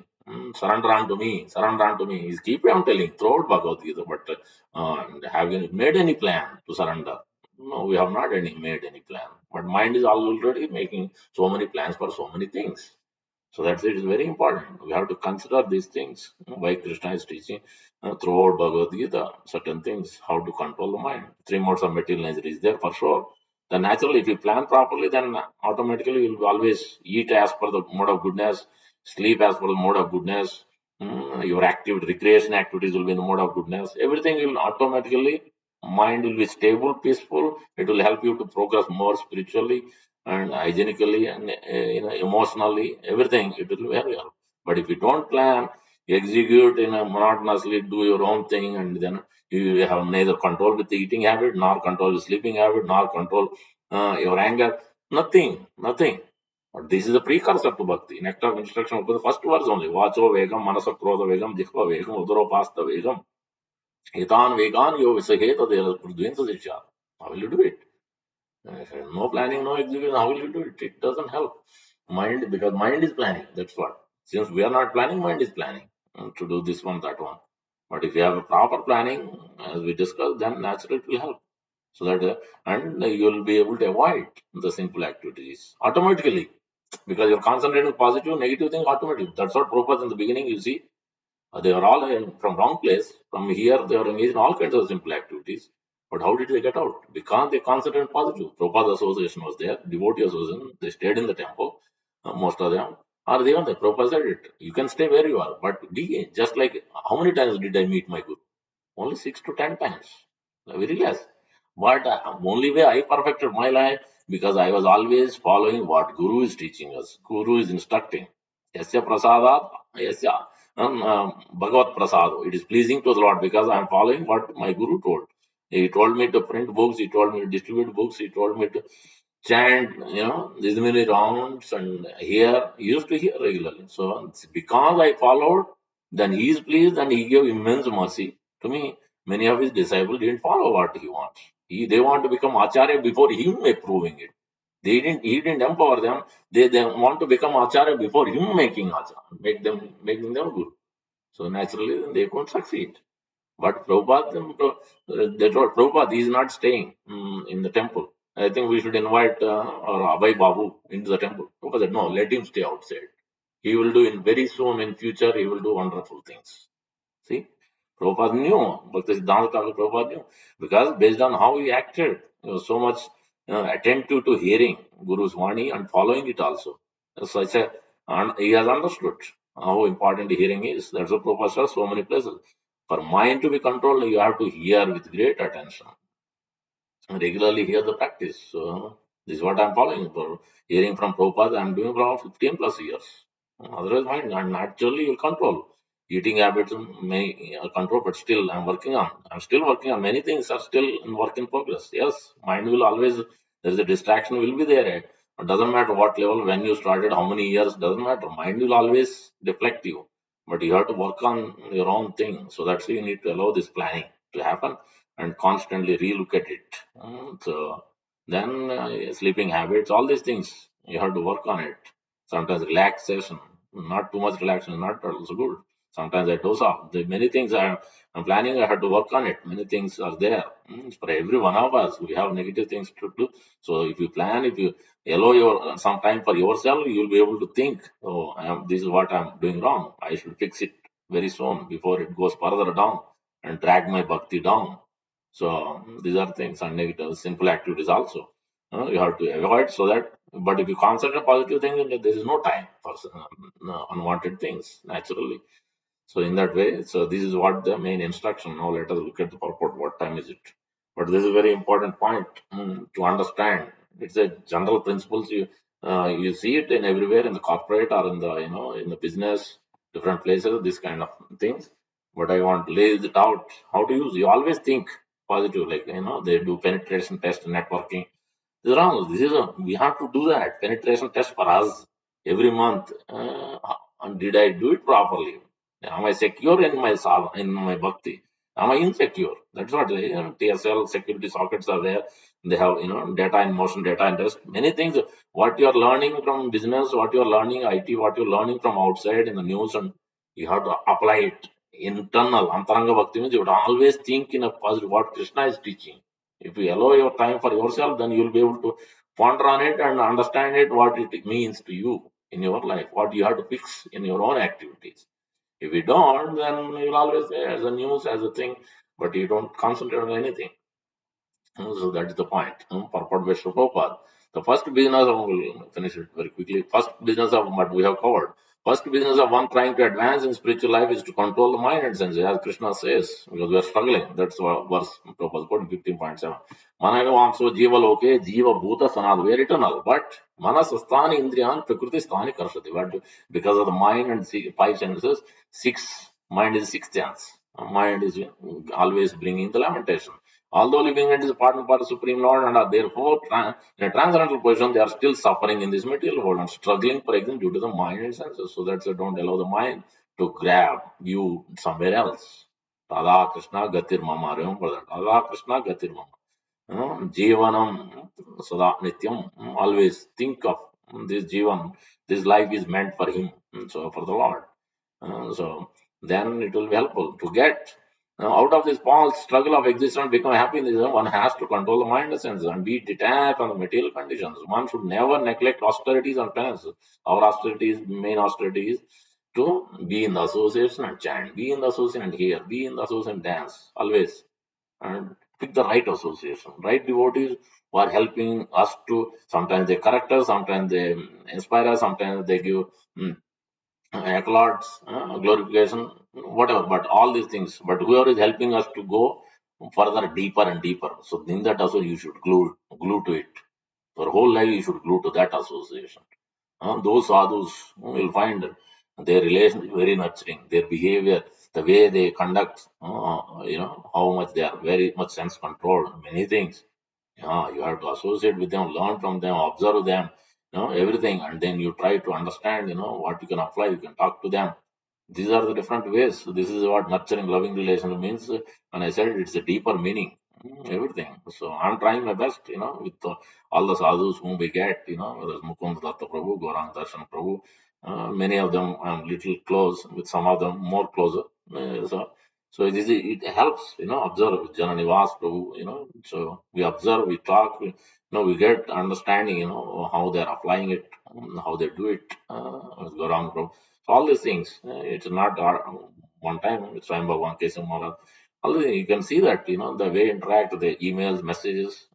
A: surrender unto me, surrender unto me. He's keep on telling throughout Bhagavad Gita. But have you made any plan to surrender? No, we have not made any plan. But mind is already making so many plans for so many things. So that's it is very important. We have to consider these things. Why Krishna is teaching throughout Bhagavad Gita certain things, how to control the mind. Three modes of material nature is there for sure. Then naturally, if you plan properly, then automatically you will always eat as per the mode of goodness, sleep as per the mode of goodness. Your activity, recreation activities will be in the mode of goodness. Everything will automatically, mind will be stable, peaceful. It will help you to progress more spiritually and hygienically and emotionally, everything it will be very help. But if you don't plan, you execute in a monotonously, do your own thing, and then you have neither control with the eating habit, nor control the sleeping habit, nor control your anger. Nothing. But this is a precursor to bhakti. Nectar of instruction, the first verse only. Vacho vegam, manasa krodha vegam, jihva vegam, udaro pasta vegam. Etan vegan yo visaheta dela purdvinsa disha. How will you do it? No planning, no execution, how will you do it? It doesn't help. Mind, because mind is planning. That's what. Since we are not planning, mind is planning to do this one, that one. But if you have a proper planning, as we discussed, then naturally it will help. So that and you will be able to avoid the sinful activities automatically because you're concentrating on positive, negative things automatically. That's what Prabhupada in the beginning you see. They are all from wrong place. From here, they are engaged in all kinds of simple activities. But how did they get out? Because they concentrated positive. Prabhupada association was there, devotee association. They stayed in the temple, most of them. Or they even the Prabhupada said it. You can stay where you are, but be just like how many times did I meet my guru? Only 6 to 10 times, very less. But only way I perfected my life because I was always following what Guru is teaching us. Guru is instructing. Yasya prasadat, yasya bhagavat prasad. It is pleasing to the Lord because I am following what my Guru told. He told me to print books. He told me to distribute books. He told me to chant, these many rounds and hear. He used to hear regularly. So it's because I followed, then he is pleased and he gave immense mercy to me. Many of his disciples didn't follow what he wants. They want to become acharya before him approving it. He didn't empower them. They want to become acharya before him making acharya, making them guru. So naturally they couldn't succeed. But Prabhupada, they told Prabhupada he is not staying in the temple. I think we should invite or Abhay Babu into the temple. Prabhupada said, no, let him stay outside. He will do in very soon in future, he will do wonderful things. See, Prabhupada knew, Bhakti Siddhanta Thakur Prabhupada knew, because based on how he acted, he was so much attentive to hearing Guru's Vani and following it also. Such a, and he has understood how important hearing is. That's what Prabhupada says so many places. For mind to be controlled, you have to hear with great attention regularly hear the practice. So this is what I'm following for hearing from Prabhupada. I'm doing for 15 plus years. Otherwise, mind and naturally you control. Eating habits may control, but still I'm working on. I'm still working on many things are still in work in progress. Yes, mind will always there's a distraction will be there. It doesn't matter what level, when you started, how many years, doesn't matter. Mind will always deflect you. But you have to work on your own thing. So that's why you need to allow this planning to happen and constantly relook at it. So then sleeping habits, all these things, you have to work on it. Sometimes relaxation, not too much relaxation, not also good. Sometimes I doze off. There are many things I'm planning, I have to work on it. Many things are there. For every one of us, we have negative things to do. So if you plan, if you allow your some time for yourself, you'll be able to think, oh, this is what I'm doing wrong. I should fix it very soon before it goes further down and drag my bhakti down. So these are things and negative, simple activities also. You have to avoid so that. But if you concentrate on positive things, then there is no time for unwanted things naturally. So in that way, so this is what the main instruction. Now let us look at the purport. What time is it? But this is a very important point to understand. It's a general principles. You see it in everywhere in the corporate or in the in the business, different places. This kind of things. But I want to lay it out how to use. You always think positive, like they do penetration test, networking. This is wrong. We have to do that penetration test for us every month. And did I do it properly? Am I secure in my in my bhakti? Am I insecure? That's what TSL security sockets are there. They have data in motion, data in rest. Many things. What you are learning from business, what you are learning IT, what you are learning from outside in the news, and you have to apply it. Internal antaranga bhakti means you would always think in a positive what Krishna is teaching. If you allow your time for yourself, then you'll be able to ponder on it and understand it, what it means to you in your life, what you have to fix in your own activities. If you don't, then you'll always say as a news, as a thing, but you don't concentrate on anything. So that is the point. Purport by Sri Prabhupada. The first business of, we'll finish it very quickly. First business of what we have covered. First business of one trying to advance in spiritual life is to control the mind and senses, as Krishna says, because we are struggling. That's what verse Prabhupada quoted 15.7. Manaya vamso jiva loke jiva bhuta sanad. We are eternal, but manasasthani indriyan prakriti sthani karshati. But because of the mind and five senses, mind is sixth sense. Mind is always bringing the lamentation. Although living it is a partner part of Supreme Lord and are therefore in a transcendental position, they are still suffering in this material world and struggling, for example, due to the mind and senses. So that's why don't allow the mind to grab you somewhere else. Radha Krishna Gatir Mama. Remember that. Radha Krishna Gatir Mama. Jivanam Sada Nityam. Always think of this Jivan. This life is meant for him. So for the Lord. So then it will be helpful to get Now, out of this small struggle of existence, become happy in this, one has to control the mind and senses and be detached from the material conditions. One should never neglect austerities and penance. Our austerities, main austerity is to be in the association and chant, be in the association and hear, be in the association and dance, always. And pick the right association, right devotees who are helping us to, sometimes they correct us, sometimes they inspire us, sometimes they give mm, accolades, glorification, whatever, but all these things. But whoever is helping us to go further, deeper and deeper. So in that also you should glue to it. For whole life you should glue to that association. Those sadhus will find their relation very nurturing, their behavior, the way they conduct, how much they are very much sense controlled, many things. Yeah, you have to associate with them, learn from them, observe them, everything, and then you try to understand, what you can apply. You can talk to them. These are the different ways. So this is what nurturing, loving relation means. And I said it's a deeper meaning, everything. So I'm trying my best, with all the sadhus whom we get, whether it's Mukund Datta Prabhu, Gaurang Darshan Prabhu. Many of them I'm little close, with some of them more closer. So it helps, observe with Jana Nivas Prabhu, so we observe, we talk, we get understanding, how they're applying it, how they do it, with Gaurang Prabhu. So all these things, it's not one time, it's Swayam Bhagavan, Kesam Maharaj. All these, you can see that, the way interact, the emails, messages,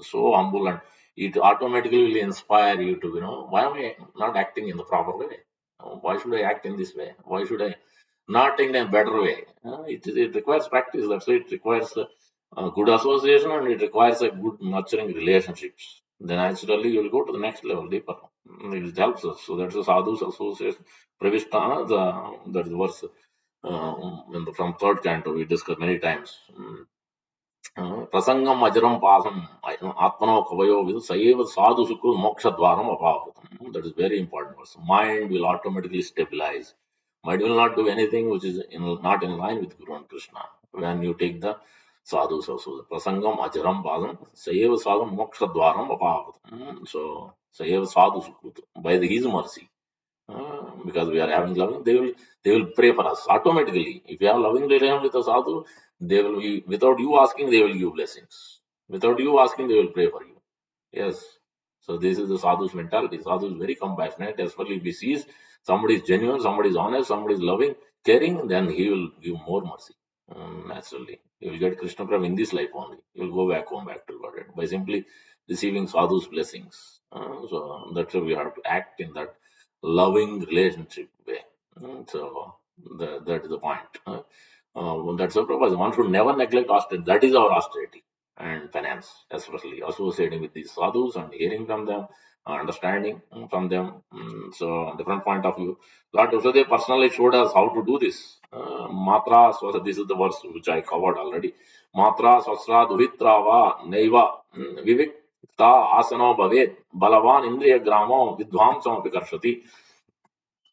A: so humble, and it automatically will inspire you to, why am I not acting in the proper way? Why should I act in this way? Why should I not in a better way? It requires practice. That's why it requires good association, and it requires a good nurturing relationships. Then naturally you will go to the next level deeper. It helps us. So that's the sadhus association. Pravishtana, that is verse from third canto we discussed many times. Prasangam ajaram pasam atmano kavayo vidu saiva sadhu sukru moksha dwaram apavatam. That is very important verse. Mind will automatically stabilize. Mind will not do anything which is not in line with Guru and Krishna. When you take the sadhus also. Prasangam ajaram pasam saiva sadhu moksha dwaram apavatam. So saiva sadhu sukru by his mercy. Because we are having loving, they will pray for us automatically. If you have loving relation with a sadhu, they will be, without you asking, they will give blessings. Without you asking, they will pray for you. Yes. So this is the sadhu's mentality. Sadhu is very compassionate. Especially if he sees somebody is genuine, somebody is honest, somebody is loving, caring, then he will give more mercy. Naturally, you will get Krishna Prem in this life only. You will go back home, back to Godhead by simply receiving sadhu's blessings. So that's why we have to act in that loving relationship way. So that is the point. That's the purpose. One should never neglect austerity. That is our austerity and finance, especially associating with these sadhus and hearing from them, understanding from them. So, different point of view. Lord Vasudev personally showed us how to do this. Matra, this is the verse which I covered already. Matra swasra duhitra va neiva vivikta asano bhavet balavan indriya gramo vidvamsam apikarshati.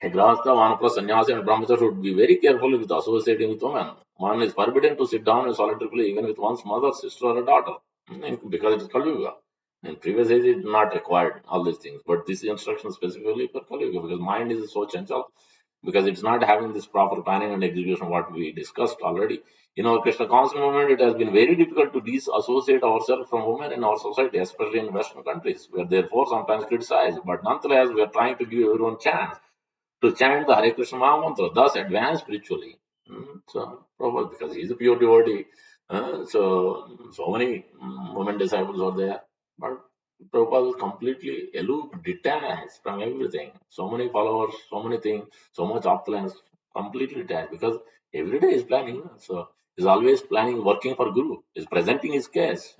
A: A grahastha, vanaprastha, sannyasi, and brahmacharya should be very careful with associating with women. One is forbidden to sit down in solitary place even with one's mother, sister, or a daughter, because it is Kali Yuga. In previous age, it is not required, all these things. But this instruction specifically for Kali Yuga, because mind is so chanchal, because it's not having this proper planning and execution, what we discussed already. In our Krishna conscious movement, it has been very difficult to disassociate ourselves from women in our society, especially in Western countries, where therefore sometimes criticized. But nonetheless, we are trying to give everyone chance to chant the Hare Krishna Maha Mantra, thus advance spiritually. So, Prabhupada, because he's a pure devotee, so many women disciples are there, but Prabhupada is completely aloof, detached from everything. So many followers, so many things, so much opulence, completely detached because every day he's planning. So he's always planning, working for Guru. He's presenting his case.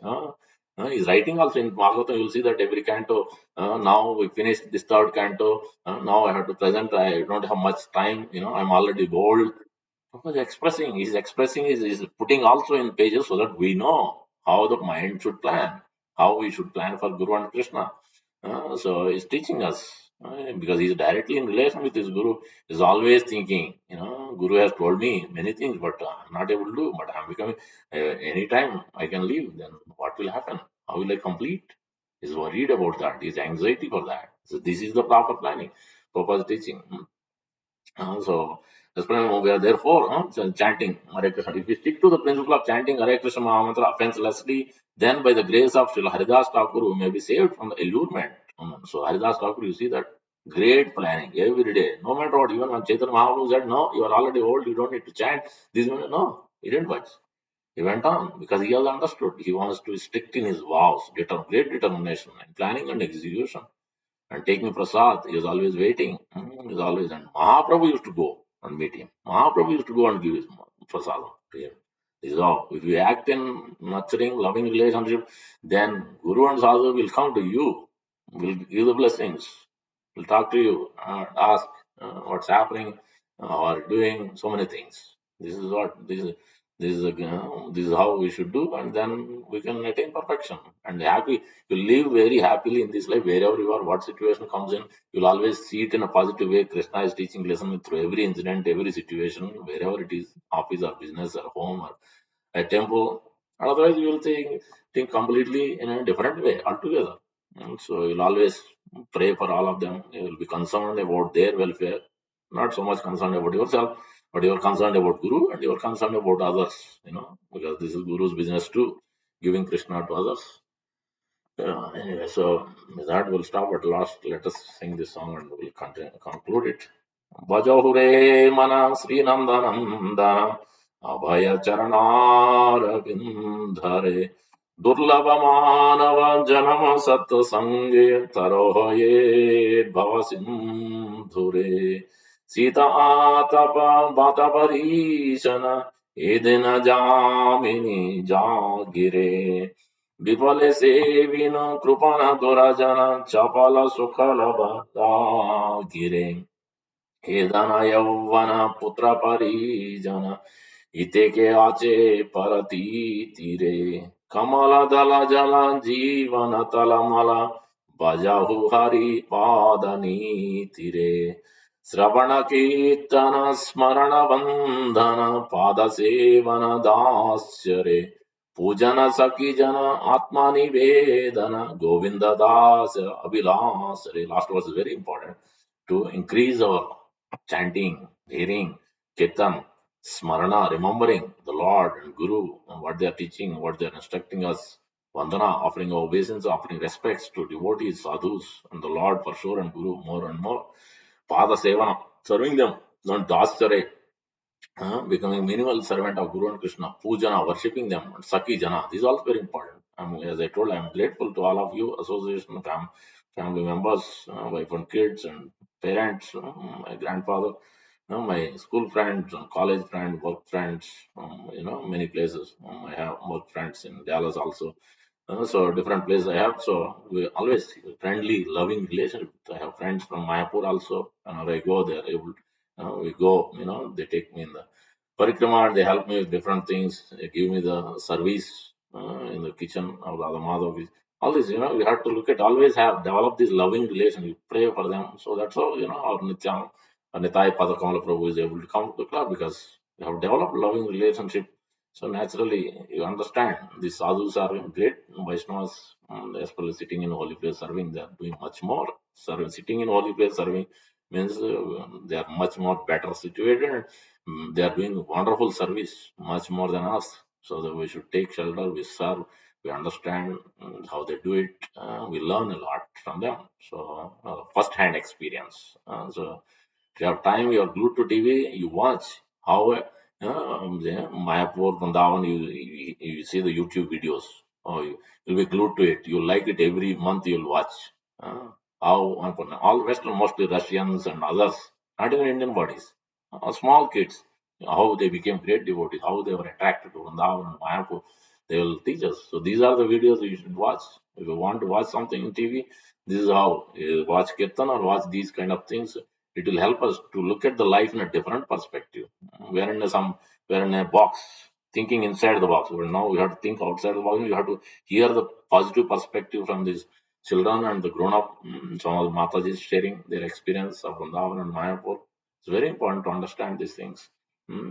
A: He's writing also in Bhagavatam. You'll see that every canto. Now we finished this third canto. Now I have to present. I don't have much time. I'm already old. Because expressing is putting also in pages so that we know how the mind should plan, how we should plan for Guru and Krishna. So he's teaching us because he's directly in relation with his Guru. He's always thinking, Guru has told me many things, but I'm not able to do. But I'm becoming anytime I can leave. Then what will happen? How will I complete? He's worried about that. He's anxiety for that. So this is the proper planning. Purpose teaching. So That's why we are there for chanting Hare Krishna. If we stick to the principle of chanting Hare Krishna Mahamantra offenselessly, then by the grace of Srila Haridas Thakur, we may be saved from the allurement. So Haridas Thakur, you see that great planning every day, no matter what. Even when Chaitanya Mahaprabhu said, "No, you are already old, you don't need to chant." This one, no, he didn't budge. He went on because he has understood. He wants to stick in his vows, great determination and planning and execution. And taking prasad, he was always waiting. He was always, and Mahaprabhu used to go and meet him. Mahaprabhu used to go and give his prasad to him. This is how. If you act in nurturing, loving relationship, then Guru and Sadhu will come to you, will give the blessings, will talk to you, ask what's happening, or doing so many things. This is what this is how we should do, and then we can attain perfection and happy. You live very happily in this life wherever you are, what situation comes in, you'll always see it in a positive way. Krishna is teaching lesson through every incident, every situation, wherever it is, office or business or home or a temple. Otherwise, you will think completely in a different way altogether. So you'll always pray for all of them. You will be concerned about their welfare, not so much concerned about yourself, but you are concerned about Guru and you are concerned about others. Because this is Guru's business too, giving Krishna to others. Anyway, so with that we'll stop at last. Let us sing this song and we'll conclude it. Bhajahure mana Sri Nandanandana Abhaya Charanarvindhare Durlabha Manava Janama Satta Sange Tarohaye Bhavasindhure Sita Atapa Bata Parishana Edena Jamini Jagire विफले सेविन कृपण दुराजन चपल सुखल गिरे हेदन यौवन पुत्र परिजन हिते के आचे परती तीरे कमल दल जल जीवन तलमल बजाहु हरि पादनी तीरे श्रवण कीर्तन स्मरण बंधन पाद सेवन दास्य रे पूजन सखी जन आत्मा निवेदन गोविंद दास अभिलाष रे. Last was very important to increase our chanting, hearing, kirtan, smarana, remembering the Lord and Guru and what they are teaching, what they are instructing us. Vandana, offering obeisance, offering respects to devotees, sadhus, and the Lord for sure, and Guru more and more. Pada Sevana, serving them, not Dasyare, becoming minimal servant of Guru and Krishna, Pujana, worshipping them, and Saki Jana. This is also very important. As I told, I am grateful to all of you, association, family members, wife and kids, and parents, my grandfather, my school friends, college friends, work friends, many places. I have work friends in Dallas also. So different places I have. So we always friendly, loving relationship. I have friends from Mayapur also. Whenever I go, they are able. We go. They take me in the parikrama. They help me with different things. They give me the service in the kitchen of Radha Madhav. All this, we have to look at. Always have develop this loving relation. You pray for them. So that's how our Nityam, our Nitai Padakamala Prabhu is able to come to the club because we have developed loving relationship. So naturally, you understand these sadhus are great Vaishnavas, especially sitting in holy place serving. They are doing much more. Sitting in holy place serving means they are much more better situated. They are doing wonderful service, much more than us. So that we should take shelter. We serve. We understand how they do it. We learn a lot from them. So first-hand experience. So if you have time, you are glued to TV, you watch how Mayapur, Vrindavan, you see the YouTube videos. Oh, you'll be glued to it. You'll like it every month, you'll watch. Uh, all Western, mostly Russians and others, not even Indian bodies, small kids, how they became great devotees, how they were attracted to Vrindavan and Mayapur. They will teach us. So these are the videos you should watch. If you want to watch something in TV, this is how you watch Kirtan or watch these kind of things. It will help us to look at the life in a different perspective. We're in a box, thinking inside the box. Well, now we have to think outside the box. You have to hear the positive perspective from these children and the grown up. Some of the Matajis sharing their experience of Vrindavan and Mayapur. It's very important to understand these things.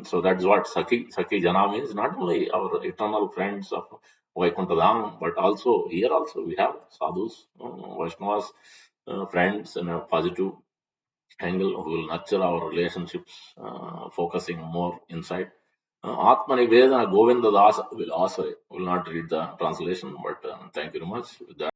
A: So that's what Saki Jana means. Not only our eternal friends of Vaikuntha, but also here also we have sadhus, Vaishnavas, friends in a positive angle. We will nurture our relationships, focusing more inside. Atma Nivedana Govinda Das will also will not read the translation, but thank you very much. With that,